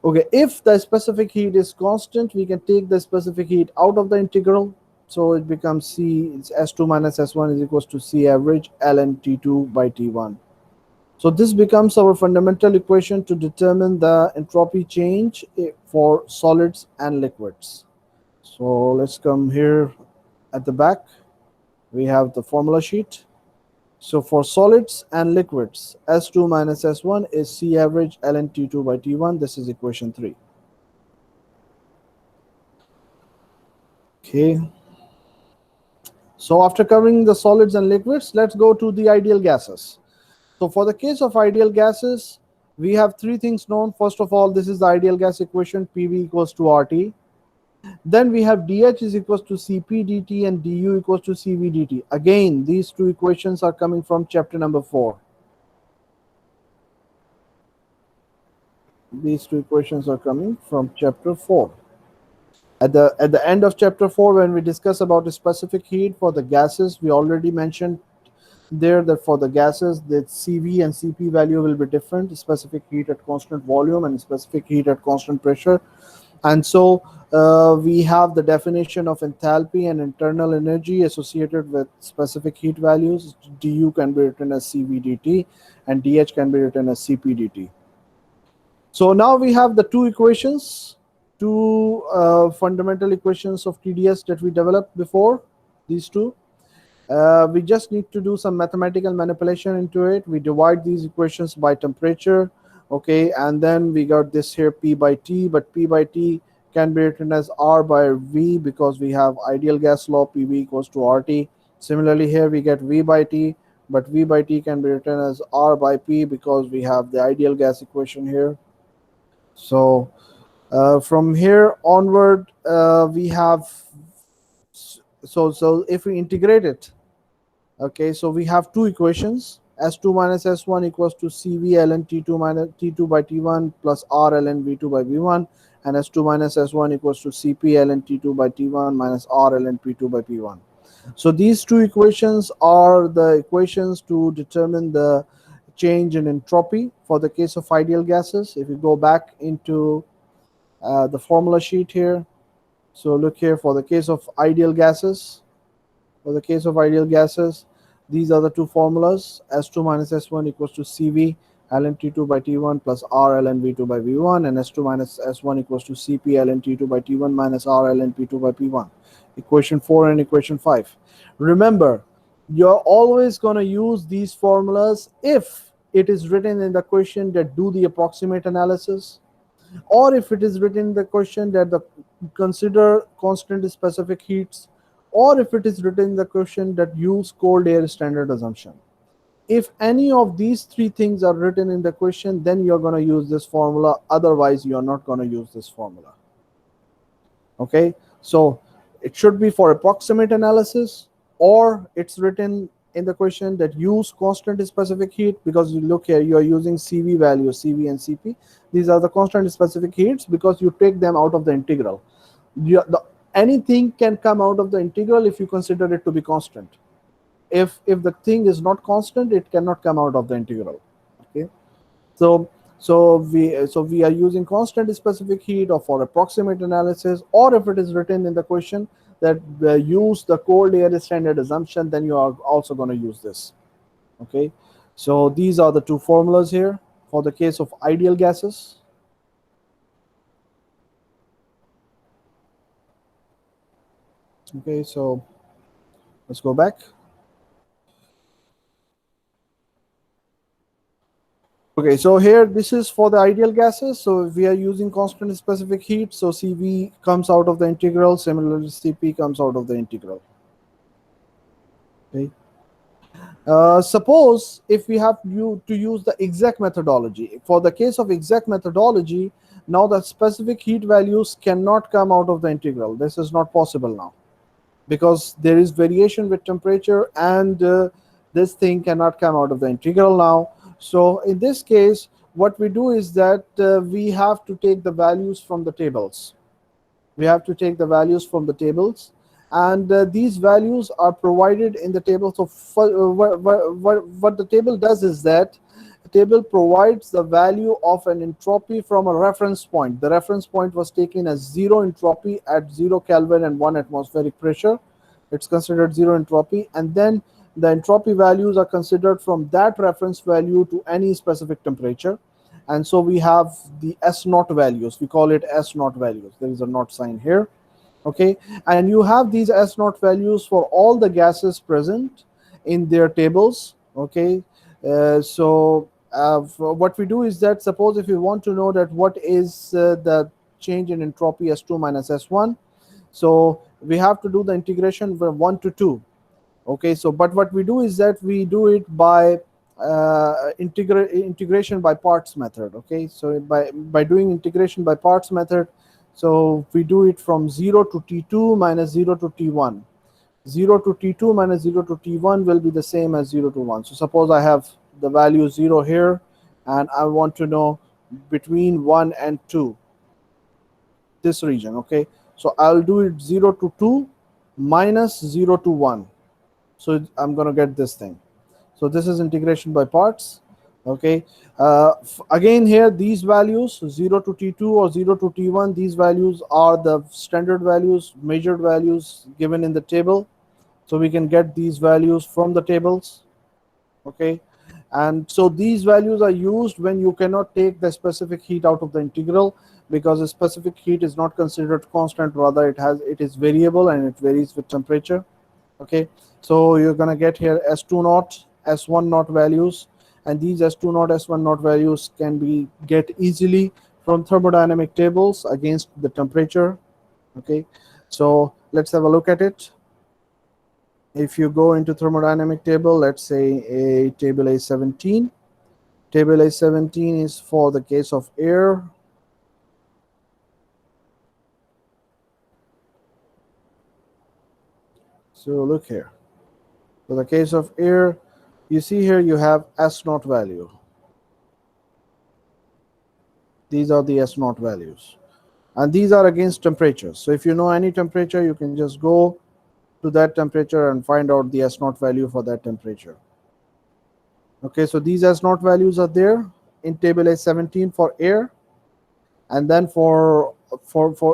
Okay, if the specific heat is constant, we can take the specific heat out of the integral. So it becomes C, it's S2 minus S1 is equals to C average ln T2 by T1. So this becomes our fundamental equation to determine the entropy change for solids and liquids. So let's come here at the back. We have the formula sheet. So for solids and liquids, S2 minus S1 is C average ln T2 by T1. This is equation 3. Okay. So after covering the solids and liquids, let's go to the ideal gases. So for the case of ideal gases, we have three things known. First of all, this is the ideal gas equation, PV equals to RT. Then we have dH is equals to Cp dt and du equals to Cv dt. Again, these two equations are coming from chapter number 4. These two equations are coming from chapter 4. At the end of chapter 4, when we discuss about the specific heat for the gases, we already mentioned there that for the gases, the Cv and Cp value will be different, specific heat at constant volume and specific heat at constant pressure. And so we have the definition of enthalpy and internal energy associated with specific heat values. Du can be written as Cv dt and dH can be written as Cp dt. So now we have the two equations, two fundamental equations of TDS that we developed before, these two. We just need to do some mathematical manipulation into it. We divide these equations by temperature, okay, and then we got this here P by T, but P by T can be written as R by V because we have ideal gas law, PV equals to RT. Similarly here we get V by T, but V by T can be written as R by P because we have the ideal gas equation here. So from here onward, we have, so if we integrate it, okay, so we have two equations. S2 minus S1 equals to Cv ln T2 minus T2 by T1 plus R ln V2 by V1, and S2 minus S1 equals to Cp ln T2 by T1 minus R ln P2 by P1. So these two equations are the equations to determine the change in entropy for the case of ideal gases. If you go back into the formula sheet here, so look here for the case of ideal gases. For the case of ideal gases, these are the two formulas. S2 minus S1 equals to Cv ln T2 by T1 plus R ln V2 by V1, and S2 minus S1 equals to Cp ln T2 by T1 minus R ln P2 by P1. Equation 4 and equation 5. Remember, you're always going to use these formulas if it is written in the question that do the approximate analysis, or if it is written in the question that the consider constant specific heats, or if it is written in the question that use cold air standard assumption. If any of these three things are written in the question, then you're going to use this formula. Otherwise, you're not going to use this formula. Okay, so it should be for approximate analysis, or it's written in the question that use constant specific heat, because you look here, you are using Cv values, Cv and Cp. These are the constant specific heats because you take them out of the integral. Anything can come out of the integral if you consider it to be constant. If the thing is not constant, it cannot come out of the integral. Okay, so we are using constant specific heat or for approximate analysis, or if it is written in the question that use the cold air standard assumption, then you are also going to use this. Okay, so these are the two formulas here for the case of ideal gases. Okay, so let's go back. Okay, so here this is for the ideal gases. So we are using constant specific heat. So Cv comes out of the integral. Similarly, Cp comes out of the integral. Okay. Suppose if we have to use the exact methodology. For the case of exact methodology, now the specific heat values cannot come out of the integral. This is not possible now, because there is variation with temperature, and this thing cannot come out of the integral now. So in this case, what we do is that we have to take the values from the tables. We have to take the values from the tables, and these values are provided in the table. So what the table does is that the table provides the value of an entropy from a reference point. The reference point was taken as 0 entropy at 0 Kelvin and 1 atmospheric pressure. It's considered 0 entropy, and then the entropy values are considered from that reference value to any specific temperature. And so we have the S naught values. We call it S naught values. There is a naught sign here. Okay, and you have these S naught values for all the gases present in their tables. Okay, what we do is that, suppose if you want to know that what is the change in entropy S2 minus S1, so we have to do the integration from 1 to 2. Okay, so but what we do is that we do it by integration by parts method. Okay, so by doing integration by parts method, so we do it from 0 to t2 minus 0 to t1. 0 to t2 minus 0 to t1 will be the same as 0 to 1. So suppose I have the value 0 here, and I want to know between 1 and 2, this region. Okay, so I'll do it 0 to 2 minus 0 to 1. So I'm going to get this thing. So this is integration by parts. Okay, again here these values 0 to t2 or 0 to t1, these values are the standard values, measured values given in the table. So we can get these values from the tables. Okay, and so these values are used when you cannot take the specific heat out of the integral, because the specific heat is not considered constant, rather it is variable and it varies with temperature. Okay, so you're going to get here S2 naught, S1 naught values, and these S2 naught, S1 naught values can be get easily from thermodynamic tables against the temperature. Okay, so let's have a look at it. If you go into thermodynamic table, let's say a table A17. Table A17 is for the case of air. So look here. For the case of air, you see here you have S naught value. These are the S naught values. And these are against temperatures. So if you know any temperature, you can just go to that temperature and find out the S naught value for that temperature. Okay, so these S naught values are there in table A17 for air, and then for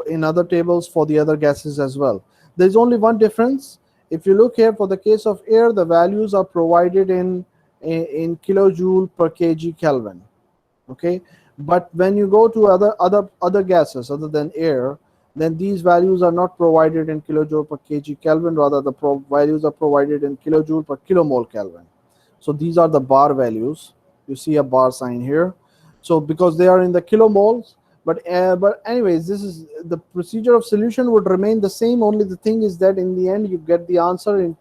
in other tables for the other gases as well. There's only one difference. If you look here, for the case of air, the values are provided in kilojoule per kg Kelvin. Okay, but when you go to other gases other than air, then these values are not provided in kilojoule per kg Kelvin, rather the values are provided in kilojoule per kilomole Kelvin. So these are the bar values. You see a bar sign here. So because they are in the kilomoles, but anyways, this is the procedure of solution would remain the same. Only the thing is that in the end you get the answer in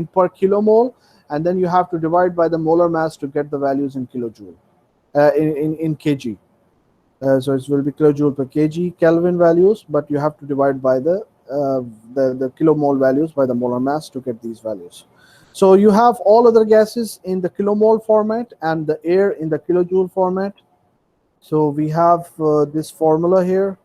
per kilomole, and then you have to divide by the molar mass to get the values in kilojoule, in kg. So it will be kilojoule per kg Kelvin values, but you have to divide by the kilomole values by the molar mass to get these values. So you have all other gases in the kilomole format and the air in the kilojoule format. So we have this formula here.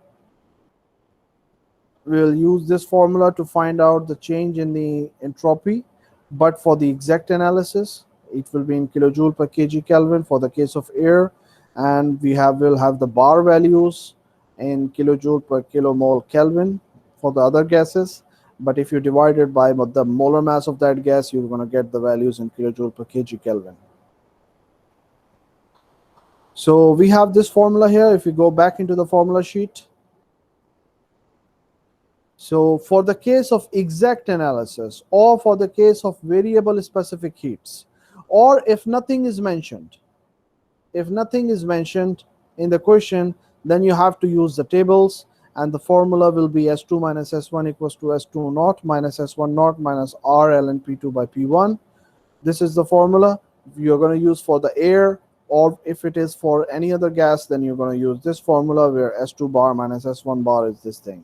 We'll use this formula to find out the change in the entropy, but for the exact analysis, it will be in kilojoule per kg Kelvin for the case of air, and will have the bar values in kilojoule per kilomole Kelvin for the other gases. But if you divide it by the molar mass of that gas, you're going to get the values in kilojoule per kg Kelvin. So we have this formula here. If we go back into the formula sheet, so for the case of exact analysis, or for the case of variable specific heats, or if nothing is mentioned in the question, then you have to use the tables, and the formula will be S2 minus S1 equals to S2 naught minus S1 naught minus R ln P2 by P1. This is the formula you're going to use for the air, or if it is for any other gas, then you're going to use this formula where S2 bar minus S1 bar is this thing.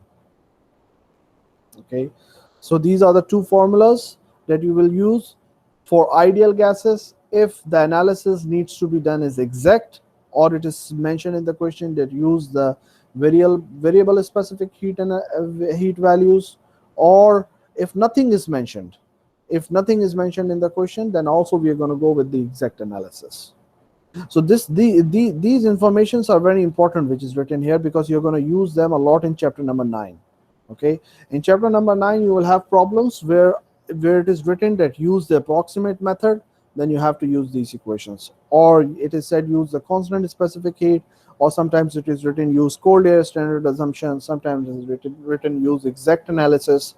Okay, so these are the two formulas that you will use for ideal gases. If the analysis needs to be done is exact, or it is mentioned in the question that use the variable specific heat and heat values, or if nothing is mentioned in the question, then also we are going to go with the exact analysis. So these informations are very important, which is written here, because you're going to use them a lot in chapter number 9. Okay, in chapter number 9 you will have problems where it is written that use the approximate method, then you have to use these equations, or it is said use the constant specific heat, or sometimes it is written use cold air standard assumption, sometimes it is written use exact analysis,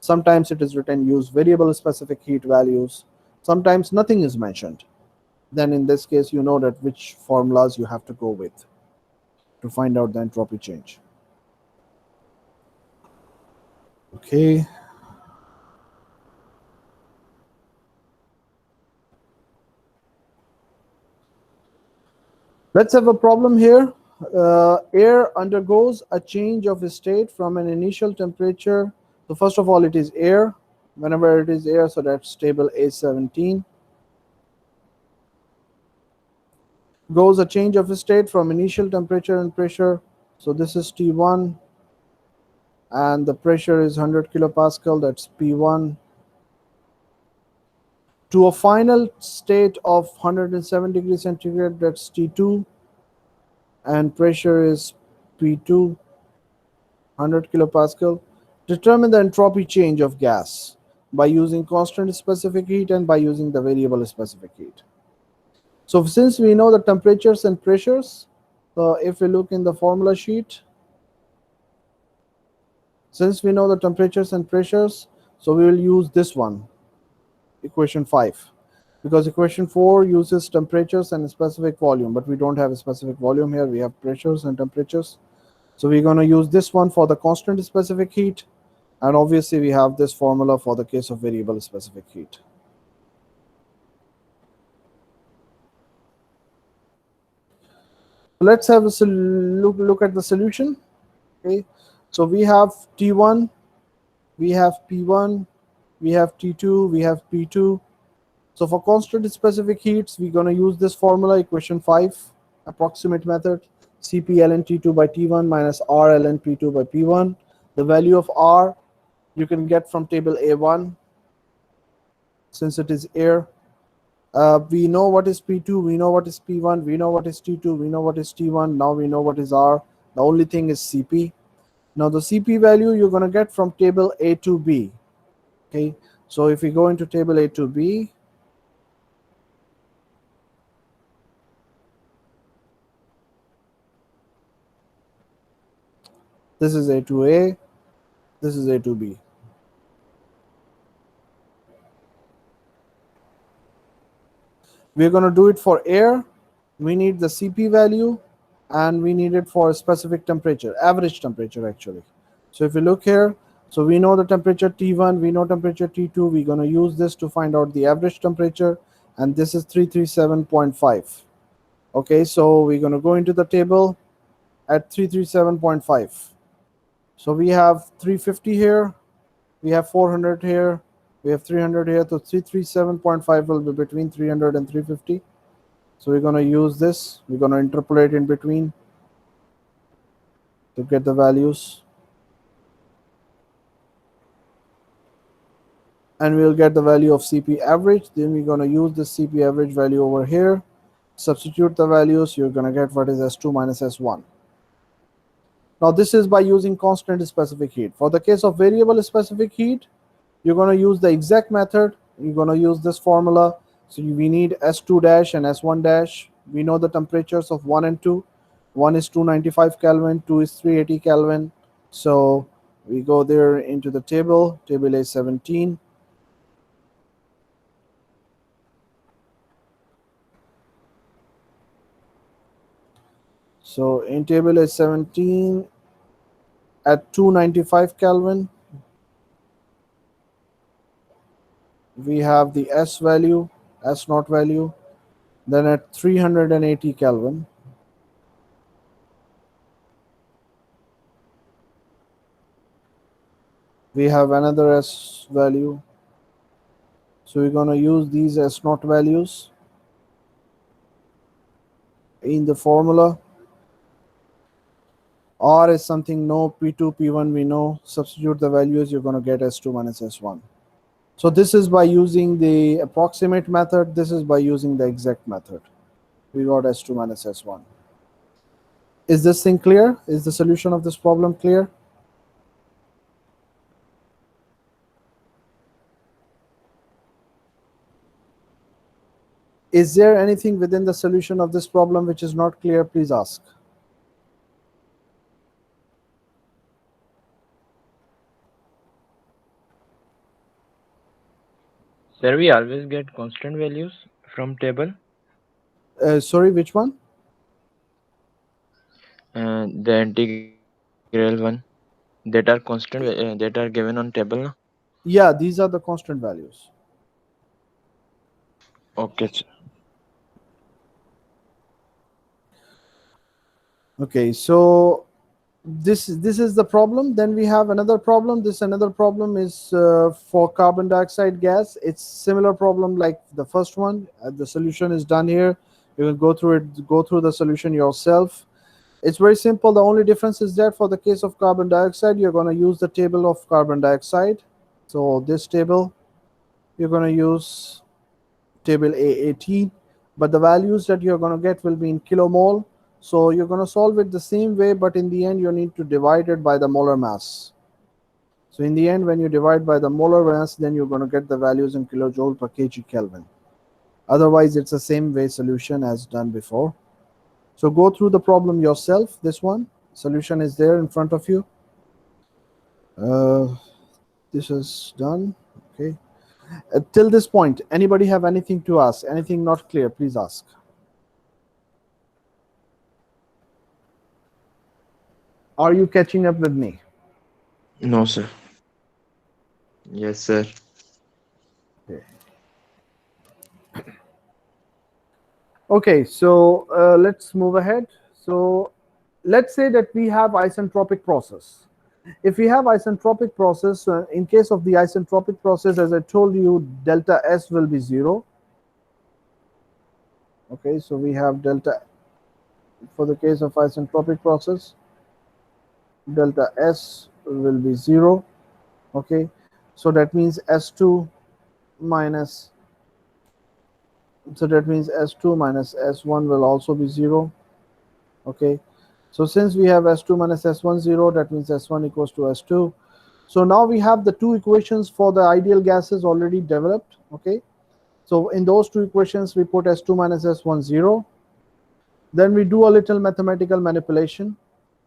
sometimes it is written use variable specific heat values. Sometimes nothing is mentioned. Then in this case, you know that which formulas you have to go with to find out the entropy change. Okay. Let's have a problem here. Air undergoes a change of state from an initial temperature. So first of all, it is air. Whenever it is air, so that's table A17. Goes a change of state from initial temperature and pressure. So this is T1, and the pressure is 100 kilopascal, that's P1, to a final state of 107 degrees centigrade, that's T2, and pressure is P2, 100 kilopascal. Determine the entropy change of gas by using constant specific heat and by using the variable specific heat. So since we know the temperatures and pressures, so if we look in the formula sheet, since we know the temperatures and pressures, so we will use this one, equation 5, because equation 4 uses temperatures and specific volume, but we don't have a specific volume here, we have pressures and temperatures. So we're going to use this one for the constant specific heat, and obviously we have this formula for the case of variable specific heat. Let's have a look at the solution. Okay, so we have T1, we have P1, we have T2, we have P2. So for constant specific heats, we're going to use this formula, equation 5, approximate method, Cp ln T2 by T1 minus R ln P2 by P1. The value of R you can get from table A1, since it is air. We know what is P2, we know what is P1, we know what is T2, we know what is T1. Now we know what is R. The only thing is Cp. Now the Cp value you're going to get from table A to B. Okay, so if we go into table A to B, this is A to A, this is A to B. We're going to do it for air. We need the Cp value, and we need it for a specific temperature, average temperature actually. So if you look here, so we know the temperature T1, we know temperature T2. We're going to use this to find out the average temperature, and this is 337.5. Okay, so we're going to go into the table at 337.5. So we have 350 here, we have 400 here, we have 300 here. So 337.5 will be between 300 and 350. So we're going to use this. We're going to interpolate in between to get the values. And we'll get the value of Cp average. Then we're going to use the Cp average value over here. Substitute the values. You're going to get what is S2 minus S1. Now this is by using constant specific heat. For the case of variable specific heat, you're going to use the exact method. You're going to use this formula. So we need S2 dash and S1 dash. We know the temperatures of 1 and 2. 1 is 295 Kelvin, 2 is 380 Kelvin. So we go there into the table, table A17. So in table A17, at 295 Kelvin, we have the S value, S naught value. Then at 380 Kelvin, we have another S value. So we're going to use these S naught values in the formula. R is something no, P2, P1 we know. Substitute the values, you're going to get S2 minus S1. So this is by using the approximate method. This is by using the exact method. We got S2 minus S1. Is this thing clear? Is the solution of this problem clear? Is there anything within the solution of this problem which is not clear? Please ask. Sir, we always get constant values from table. Sorry, which one? The integral one that are constant that are given on table. Na? Yeah, these are the constant values. Okay, sir. Okay, so this is the problem. Then we have another problem. This another problem is for carbon dioxide gas. It's similar problem like the first one. The solution is done here. You will go through it, go through the solution yourself. It's very simple. The only difference is that for the case of carbon dioxide, you're going to use the table of carbon dioxide. So this table, you're going to use table A18, but the values that you're going to get will be in kilomole. So you're going to solve it the same way, but in the end, you need to divide it by the molar mass. So in the end, when you divide by the molar mass, then you're going to get the values in kilojoule per kg Kelvin. Otherwise, it's the same way solution as done before. So go through the problem yourself. This one, solution is there in front of you. Uh, this is done. Okay. Till this point, anybody have anything to ask? Anything not clear? Please ask. Are you catching up with me? No, sir. Yes, sir. Okay. Okay, so let's move ahead. So let's say that we have isentropic process. If we have isentropic process, in case of the isentropic process, as I told you, delta S will be 0. Okay, so we have delta, for the case of isentropic process, delta S will be 0. Okay, so that means S2 minus, so that means S2 minus S1 will also be 0. Okay, so since we have S2 minus S1 0, that means S1 equals to S2. So now we have the two equations for the ideal gases already developed. Okay, so in those two equations we put S2 minus S1 0. Then we do a little mathematical manipulation.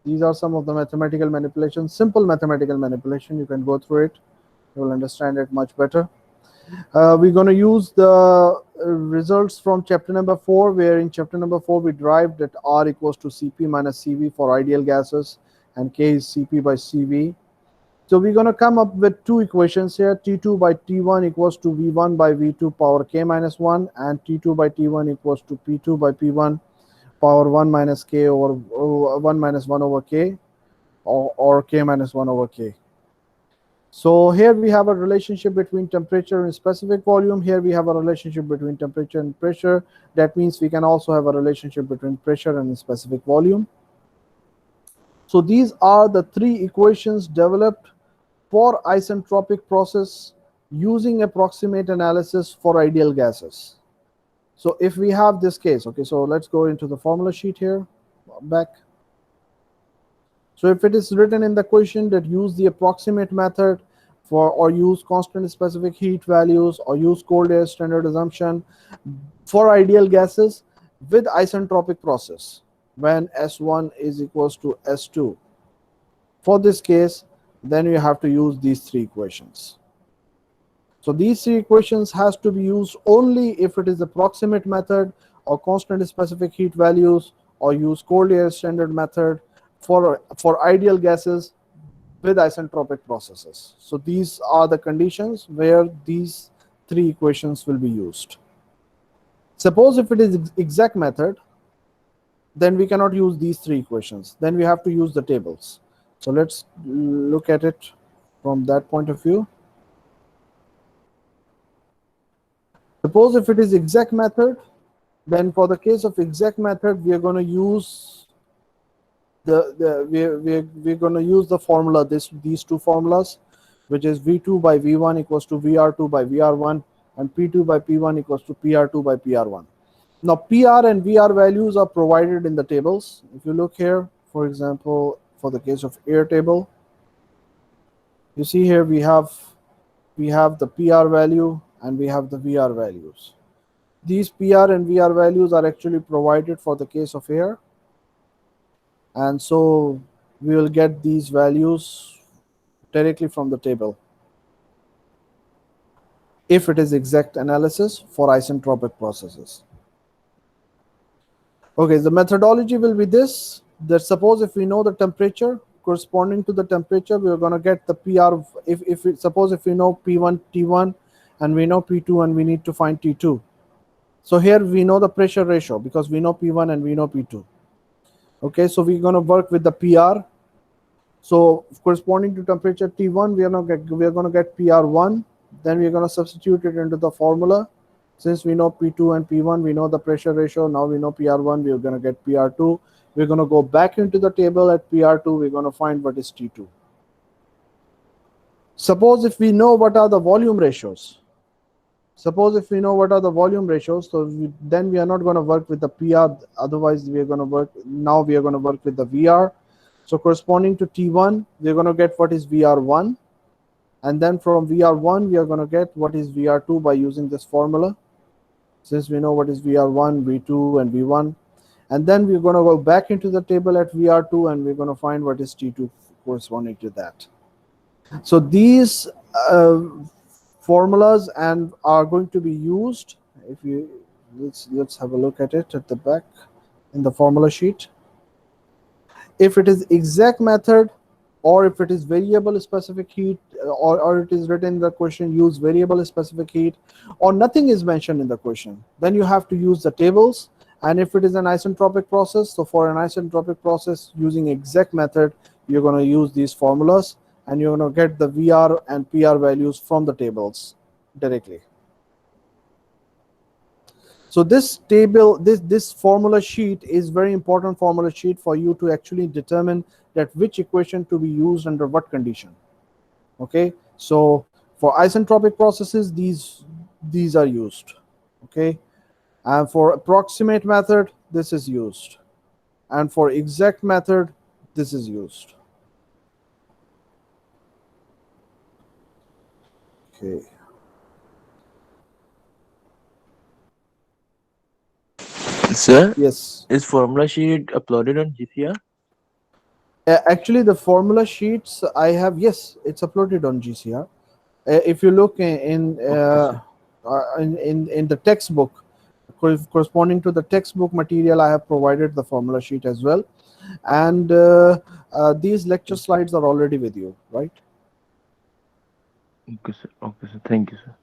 These are some of the mathematical manipulations, simple mathematical manipulation. You can go through it, you will understand it much better. We're going to use the results from chapter number 4, where in chapter number 4 we derived that R equals to Cp minus Cv for ideal gases and K is Cp by Cv. So we're going to come up with two equations here. T2 by T1 equals to V1 by V2 power K minus 1, and T2 by T1 equals to P2 by P1 power 1 minus K over 1 minus 1 over K, or K minus 1 over K. So here we have a relationship between temperature and specific volume. Here we have a relationship between temperature and pressure. That means we can also have a relationship between pressure and specific volume. So these are the three equations developed for isentropic process using approximate analysis for ideal gases. So if we have this case, okay, so let's go into the formula sheet here, back. So if it is written in the question that use the approximate method for, or use constant specific heat values, or use cold air standard assumption for ideal gases with isentropic process when S1 is equals to S2, for this case, then you have to use these three equations. So these three equations has to be used only if it is approximate method or constant specific heat values, or use cold air standard method for ideal gases with isentropic processes. So these are the conditions where these three equations will be used. Suppose if it is exact method, then we cannot use these three equations. Then we have to use the tables. So let's look at it from that point of view. Suppose if it is exact method, then for the case of exact method, we are going to use we're going to use the formula, these two formulas, which is V2 by V1 equals to VR2 by VR1, and P2 by P1 equals to PR2 by PR1. Now PR and VR values are provided in the tables. If you look here, for example, for the case of air table, you see here we have the PR value and we have the VR values. These PR and VR values are actually provided for the case of air, and so we will get these values directly from the table. if it is exact analysis for isentropic processes. Okay, the methodology will be this, that suppose if we know the temperature, corresponding to the temperature, we are going to get the PR. Suppose if we know P1, T1, and we know P2, and we need to find T2. So here we know the pressure ratio because we know P1 and we know P2. Okay, so we're going to work with the PR. So corresponding to temperature T1, we are going to get PR1. Then we're going to substitute it into the formula. Since we know P2 and P1, we know the pressure ratio. Now we know PR1, we're going to get PR2. We're going to go back into the table at PR2. We're going to find what is T2. Suppose if we know what are the volume ratios. Suppose if we know what are the volume ratios, so then we are not going to work with the PR. Otherwise, we are going to work. Now we are going to work with the VR. So corresponding to T1, we're going to get what is VR1. And then from VR1, we are going to get what is VR2 by using this formula. Since we know what is VR1, V2, and V1. And then we're going to go back into the table at VR2 and we're going to find what is T2 corresponding to that. So these formulas and are going to be used. If you let's have a look at it at the back in the formula sheet. If it is exact method, or if it is variable specific heat, or it is written in the question, use variable specific heat, or nothing is mentioned in the question, then you have to use the tables. And if it is an isentropic process, so for an isentropic process using exact method, you're going to use these formulas and you're going to get the VR and PR values from the tables directly. So this table, this formula sheet is very important formula sheet for you to actually determine that which equation to be used under what condition. Okay, so for isentropic processes, these are used. Okay, and for approximate method, this is used, and for exact method, this is used. Okay. Sir, Yes. is formula sheet uploaded on GCR? Actually, the formula sheets I have, yes, it's uploaded on GCR. If you look in the textbook, corresponding to the textbook material, I have provided the formula sheet as well. And these lecture slides are already with you, right? Okay, sir. Okay, sir. Thank you, sir.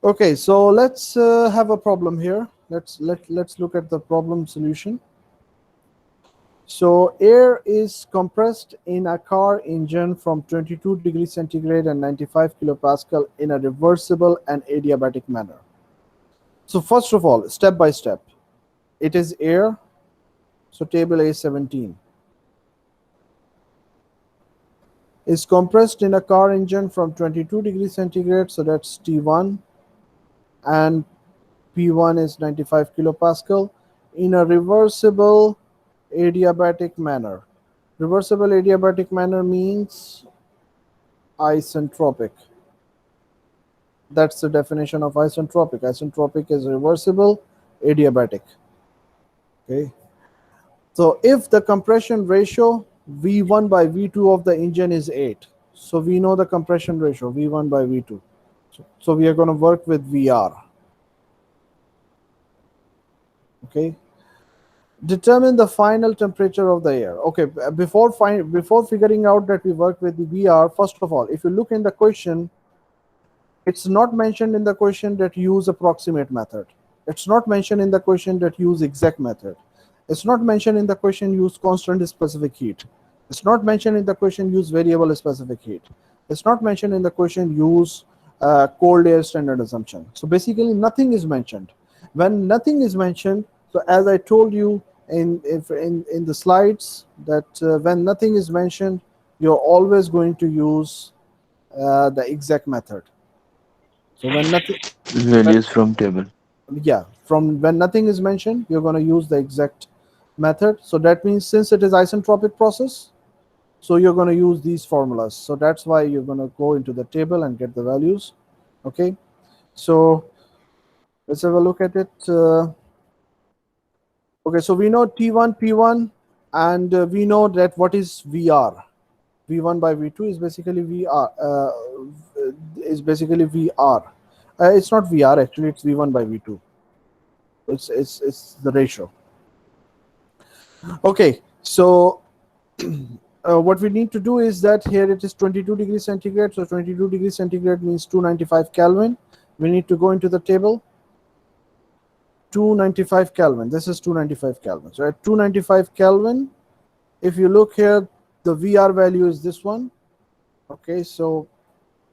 Okay, so let's have a problem here. Let's look at the problem solution. So air is compressed in a car engine from 22 degrees centigrade and 95 kilopascal in a reversible and adiabatic manner. So first of all, step by step, it is air. So table A17 is compressed in a car engine from 22 degrees centigrade. So that's T1, and P1 is 95 kilopascal in a reversible adiabatic manner. Reversible adiabatic manner means isentropic. That's the definition of isentropic. Isentropic is reversible adiabatic. Okay. So if the compression ratio V1 by V2 of the engine is 8, so we know the compression ratio V1 by V2. So we are going to work with VR. Okay. Determine the final temperature of the air. Okay, before figuring out that we work with the VR, first of all, if you look in the question, it's not mentioned in the question that use approximate method. It's not mentioned in the question that use exact method. It's not mentioned in the question use constant specific heat. It's not mentioned in the question use variable specific heat. It's not mentioned in the question use cold air standard assumption. So basically nothing is mentioned. When nothing is mentioned, so as I told you in the slides, that when nothing is mentioned, you're always going to use the exact method. So when nothing, Values from table. yeah, from when nothing is mentioned, you're going to use the exact method. So that means since it is isentropic process, so you're going to use these formulas. So that's why you're going to go into the table and get the values. Okay, so let's have a look at it. Okay, so we know T1, P1, and we know that what is VR. V1 by V2 is basically VR. Is basically VR. It's not VR actually. It's V1 by V2. It's the ratio. Okay, so what we need to do is that here it is 22 degrees centigrade. So 22 degrees centigrade means 295 Kelvin. We need to go into the table. 295 Kelvin. This is 295 Kelvin. So at 295 Kelvin, if you look here, the VR value is this one. Okay, so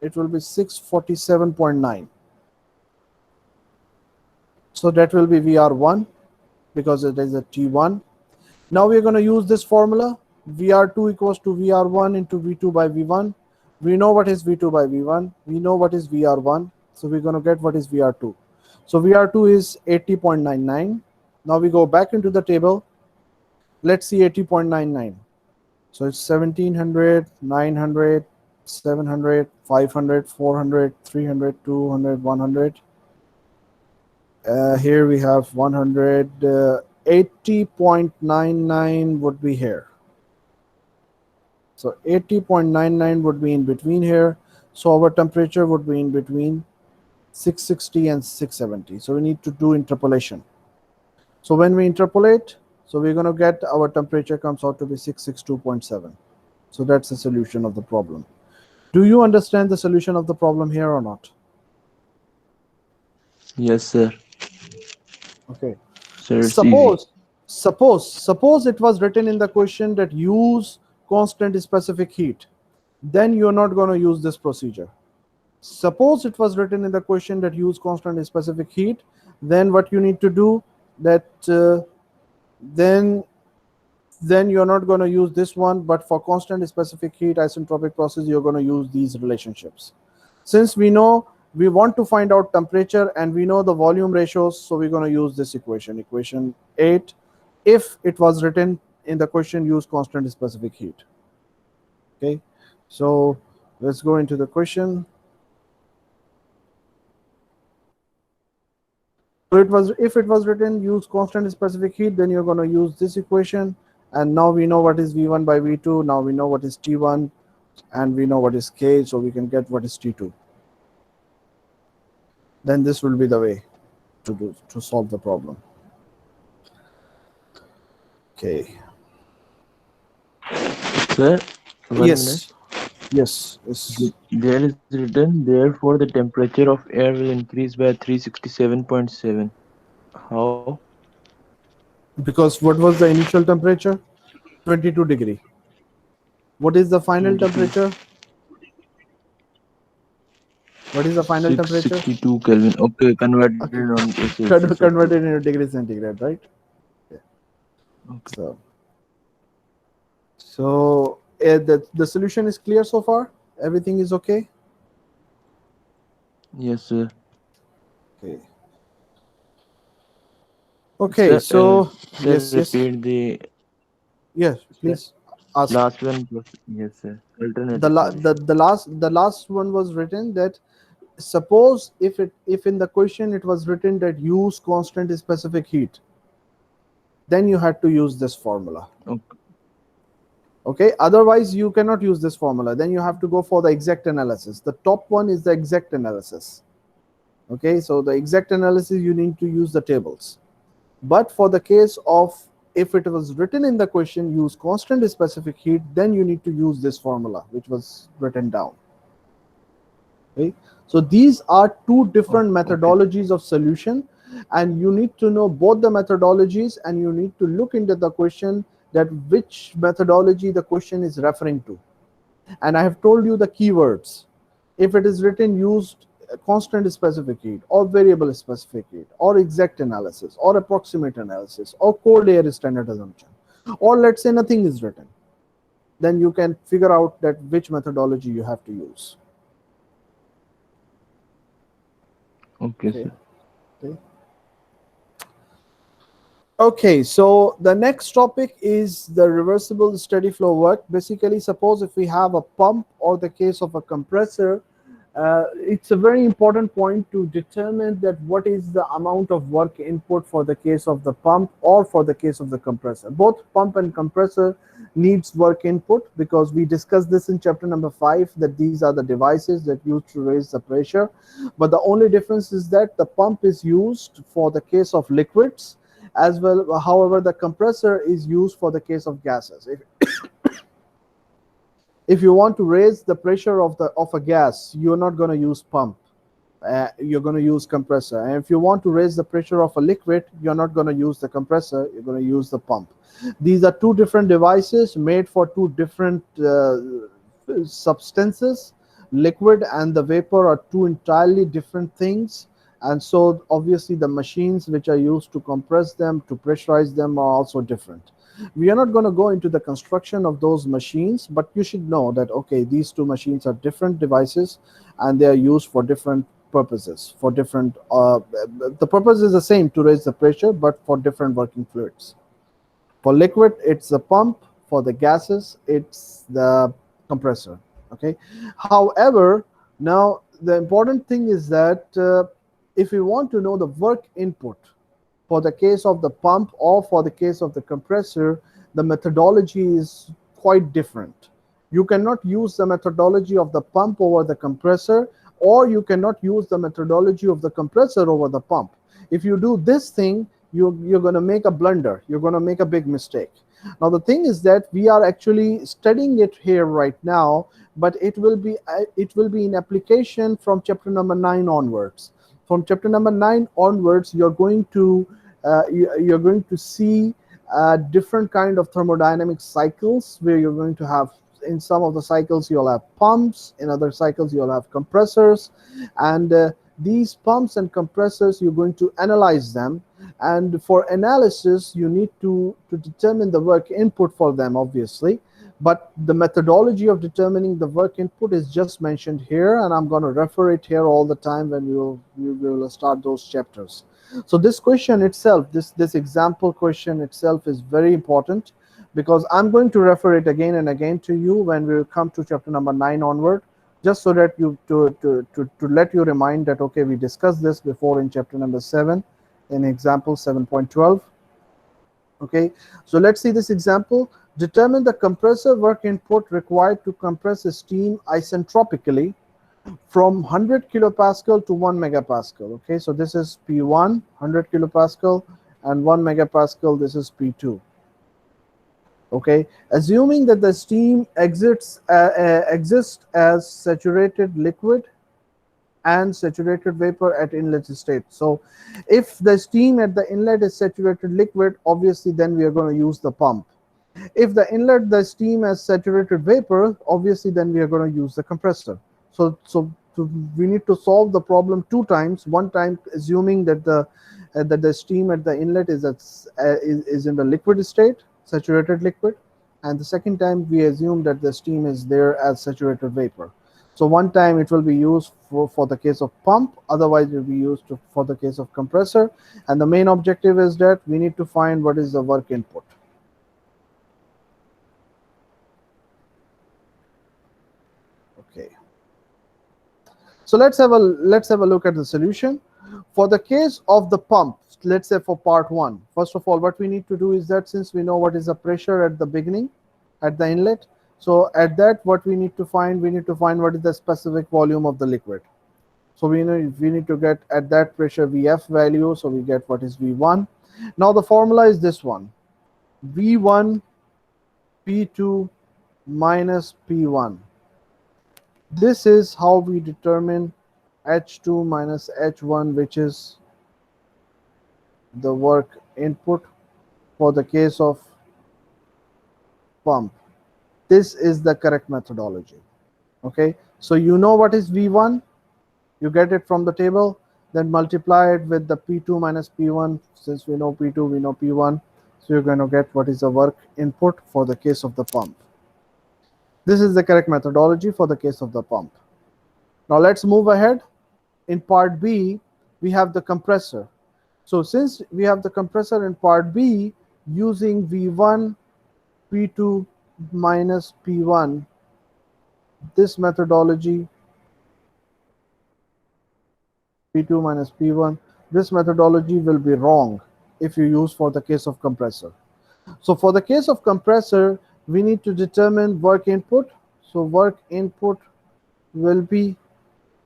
it will be 647.9. So that will be VR1 because it is a T1. Now we are going to use this formula. VR2 equals to VR1 into V2 by V1. We know what is V2 by V1. We know what is VR1. So we're going to get what is VR2. So VR2 is 80.99. Now we go back into the table. Let's see 80.99. So it's 1700, 900, 700, 500, 400, 300, 200, 100. Here we have 100. 80.99 would be here. So 80.99 would be in between here. So our temperature would be in between 660 and 670. So we need to do interpolation. So when we interpolate, so we're going to get our temperature comes out to be 662.7. So that's the solution of the problem. Do you understand the solution of the problem here or not? Yes, sir. Okay. Sir, it's easy. Suppose it was written in the question that use constant specific heat. Then you're not going to use this procedure. Suppose it was written in the question that use constant specific heat. Then what you need to do that then you're not going to use this one, but for constant specific heat isentropic process, you're going to use these relationships. Since we know we want to find out temperature and we know the volume ratios, so we're going to use this equation, equation 8. If it was written in the question, use constant specific heat. Okay, so let's go into the question. So if it was written use constant specific heat, then you're going to use this equation. And now we know what is V1 by V2. Now we know what is T1 and we know what is K. So we can get what is T2. Then this will be the way to solve the problem. Okay. Sir, one Yes. Yes. minute. There is written, therefore the temperature of air will increase by 367.7. How? Because what was the initial temperature? 22 degree. What is the final 22. temperature? What is the final temperature? 662 Kelvin. Okay, converted Okay. on Celsius. Okay. Converted into degree centigrade, right? Yeah. Okay. So the solution is clear so far? Everything is okay? Yes, sir. Okay. Okay, Sir, so sir, yes. repeat the Yes, please ask. last one. Yes, sir. Alternative The solution. last one was written that suppose if in the question it was written that use constant specific heat, then you had to use this formula. Okay. Okay, otherwise you cannot use this formula. Then you have to go for the exact analysis. The top one is the exact analysis. Okay, so the exact analysis you need to use the tables. But for the case of if it was written in the question use constant specific heat, then you need to use this formula which was written down. Okay, so these are two different methodologies of solution, and you need to know both the methodologies, and you need to look into the question that which methodology the question is referring to. And I have told you the keywords. If it is written used constant specific heat or variable specific heat or exact analysis or approximate analysis or cold air standard assumption, or let's say nothing is written, then you can figure out that which methodology you have to use. Okay, sir. Okay, so the next topic is the reversible steady flow work. Basically, suppose if we have a pump or the case of a compressor, It's a very important point to determine that what is the amount of work input for the case of the pump or for the case of the compressor. Both pump and compressor needs work input, because we discussed this in chapter number 5, that these are the devices that used to raise the pressure. But the only difference is that the pump is used for the case of liquids as well. However, the compressor is used for the case of gases. If you want to raise the pressure of a gas, you're not going to use pump. You're going to use compressor. And if you want to raise the pressure of a liquid, you're not going to use the compressor, you're going to use the pump. These are two different devices made for two different substances. Liquid and the vapor are two entirely different things, and so obviously the machines which are used to compress them, to pressurize them, are also different. We are not going to go into the construction of those machines, but you should know that okay, these two machines are different devices and they are used for different purposes, for different the purpose is the same, to raise the pressure, but for different working fluids. For liquid it's the pump, for the gases it's the compressor. Okay, however, now the important thing is that if you want to know the work input for the case of the pump or for the case of the compressor, the methodology is quite different. You cannot use the methodology of the pump over the compressor, or you cannot use the methodology of the compressor over the pump. If you do this thing, you're going to make a blunder. You're going to make a big mistake. Now the thing is that we are actually studying it here right now, but it will be in application from chapter number 9 onwards. From chapter number 9 onwards, you're going to see different kind of thermodynamic cycles, where you're going to have, in some of the cycles you'll have pumps, in other cycles you'll have compressors, and these pumps and compressors, you're going to analyze them, and for analysis you need to determine the work input for them, obviously. But the methodology of determining the work input is just mentioned here, and I'm going to refer it here all the time when we will start those chapters. So this question itself, this example question itself, is very important, because I'm going to refer it again and again to you when we come to chapter number 9 onward, just so that you to let you remind that okay, we discussed this before in chapter number 7, in example 7.12. Okay, so let's see this example. Determine the compressor work input required to compress steam isentropically from 100 kilopascal to 1 megapascal. Okay, so this is P1, 100 kilopascal, and 1 megapascal, this is P2. Okay, assuming that the steam exists as saturated liquid and saturated vapor at inlet state. So if the steam at the inlet is saturated liquid, obviously then we are going to use the pump. If the inlet, the steam as saturated vapor, obviously then we are going to use the compressor. So we need to solve the problem two times. One time assuming that the steam at the inlet is in the liquid state, saturated liquid, and the second time we assume that the steam is there as saturated vapor. So one time it will be used for the case of pump, otherwise it will be used for the case of compressor. And the main objective is that we need to find what is the work input. Okay. So let's have a look at the solution. For the case of the pump, let's say for part 1, first of all, what we need to do is that since we know what is the pressure at the beginning, at the inlet, so at that what we need to find what is the specific volume of the liquid. So we need to get at that pressure Vf value, so we get what is V1. Now the formula is this one, V1 P2 minus P1. This is how we determine H2 minus H1, which is the work input for the case of pump. This is the correct methodology. Okay, so you know what is V1, you get it from the table, then multiply it with the P2 minus P1. Since we know P2, we know P1, so you're going to get what is the work input for the case of the pump. This is the correct methodology for the case of the pump. Now let's move ahead. In part B, we have the compressor. So since we have the compressor in part B, using V1 P2 minus P1, this methodology P2 minus P1. This methodology will be wrong if you use for the case of compressor. So for the case of compressor, we need to determine work input. So work input will be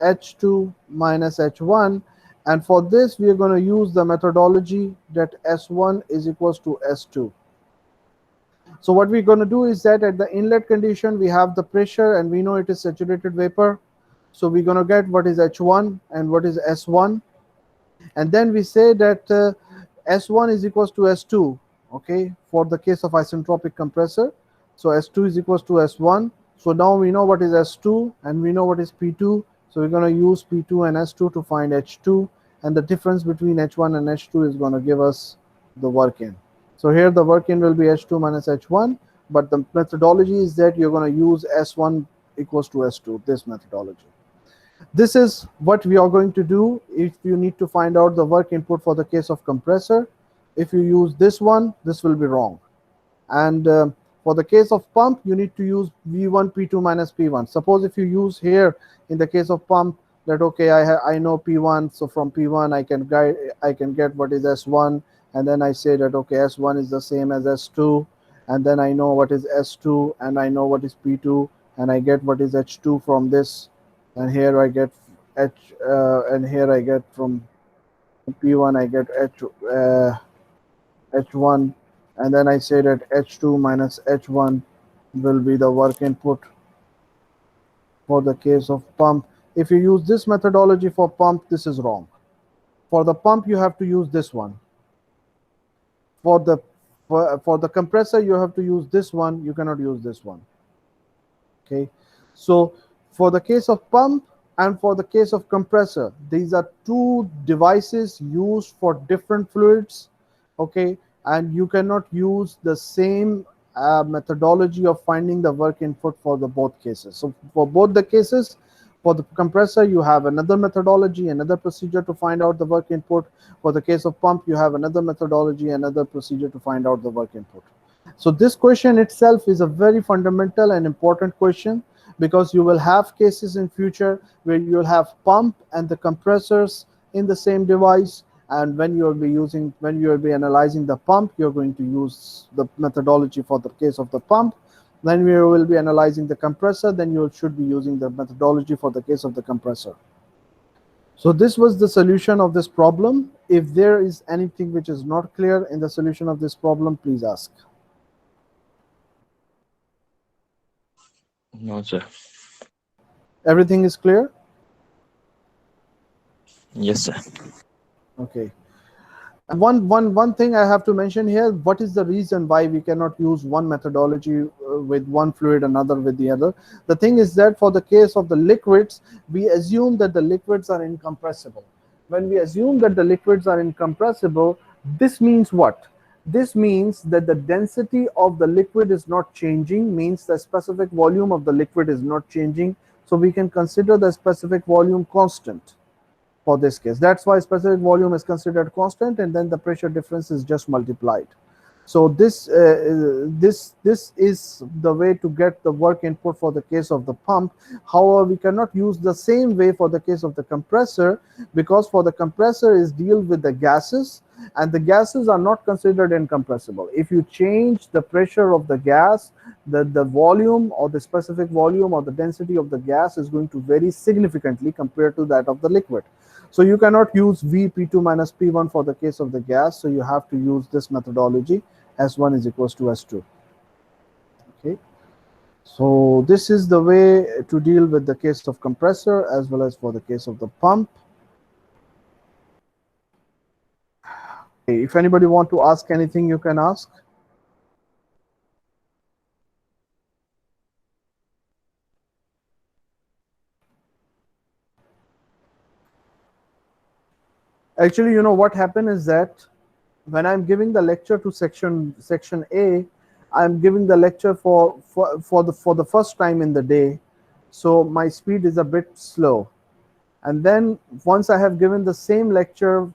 H2 minus H1. And for this, we are going to use the methodology that S1 is equals to S2. So what we're going to do is that at the inlet condition, we have the pressure and we know it is saturated vapor. So we're going to get what is H1 and what is S1. And then we say that S1 is equals to S2, okay, for the case of isentropic compressor. So S2 is equals to S1. So now we know what is S2 and we know what is P2. So we're going to use P2 and S2 to find H2. And the difference between H1 and H2 is going to give us the work in. So here the work in will be H2 minus H1. But the methodology is that you're going to use S1 equals to S2, this methodology. This is what we are going to do if you need to find out the work input for the case of compressor. If you use this one, this will be wrong. And for the case of pump, you need to use V1 P2 minus P1. Suppose if you use here in the case of pump that okay, I know P1, so from P1 I can get what is S1, and then I say that okay, S1 is the same as S2, and then I know what is S2 and I know what is P2, and I get what is H2 from this. And here I get and here I get from P1 I get H1, and then I say that H2 minus H1 will be the work input for the case of pump. If you use this methodology for pump, this is wrong. For the pump, you have to use this one. For the compressor, you have to use this one. You cannot use this one. Okay, so for the case of pump and for the case of compressor, these are two devices used for different fluids, okay, and you cannot use the same methodology of finding the work input for the both cases. So for both the cases, for the compressor you have another methodology, another procedure to find out the work input. For the case of pump, you have another methodology, another procedure to find out the work input. So this question itself is a very fundamental and important question, because you will have cases in future where you will have pump and the compressors in the same device, and when you will be analyzing the pump, you're going to use the methodology for the case of the pump. Then we will be analyzing the compressor, then you should be using the methodology for the case of the compressor. So this was the solution of this problem. If there is anything which is not clear in the solution of this problem, please ask. No, sir. Everything is clear? Yes, sir. Okay. And one thing I have to mention here, what is the reason why we cannot use one methodology with one fluid, another with the other? The thing is that for the case of the liquids, we assume that the liquids are incompressible. When we assume that the liquids are incompressible, this means what? This means that the density of the liquid is not changing, means the specific volume of the liquid is not changing. So we can consider the specific volume constant for this case. That's why specific volume is considered constant, and then the pressure difference is just multiplied. So this is the way to get the work input for the case of the pump. However, we cannot use the same way for the case of the compressor, because for the compressor is deal with the gases, and the gases are not considered incompressible. If you change the pressure of the gas, the volume or the specific volume or the density of the gas is going to vary significantly compared to that of the liquid. So you cannot use Vp2 minus P1 for the case of the gas. So you have to use this methodology, S1 is equals to S2. Okay. So this is the way to deal with the case of compressor as well as for the case of the pump. Okay. If anybody want to ask anything, you can ask. Actually, you know what happened is that when I'm giving the lecture to section A, I'm giving the lecture for the first time in the day, so my speed is a bit slow. And then once I have given the same lecture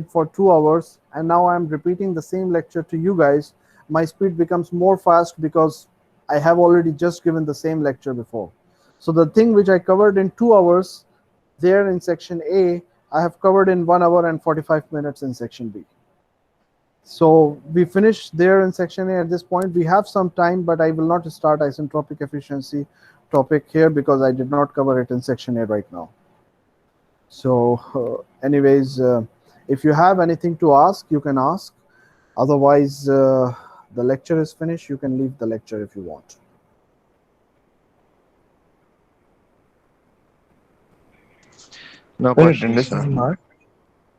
for 2 hours, and now I'm repeating the same lecture to you guys, my speed becomes more fast because I have already just given the same lecture before. So the thing which I covered in 2 hours there in section A, I have covered in 1 hour and 45 minutes in section B. So we finished there in section A at this point. We have some time, but I will not start isentropic efficiency topic here because I did not cover it in section A right now. So anyways, if you have anything to ask, you can ask. Otherwise, the lecture is finished. You can leave the lecture if you want. No Sir, questions, attendance sir. is marked.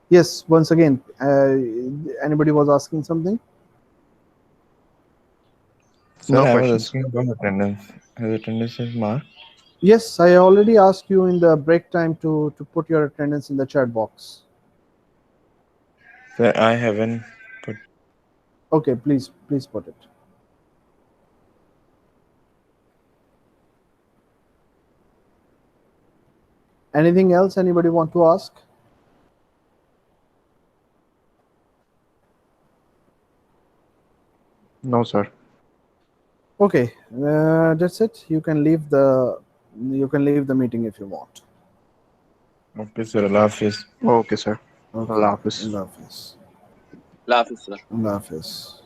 Yes, once again, anybody was asking something? Sir, No I was questions. asking about attendance. His attendance is marked. Yes, I already asked you in the break time to put your attendance in the chat box. Sir, I haven't put. Okay, please put it. Anything else anybody want to ask? No, sir. Okay, that's it. You can leave the meeting if you want. Okay, sir. Allah Hafiz. Okay, sir. Okay. Allah Hafiz. Allah Hafiz. Love is, sir. Allah Hafiz.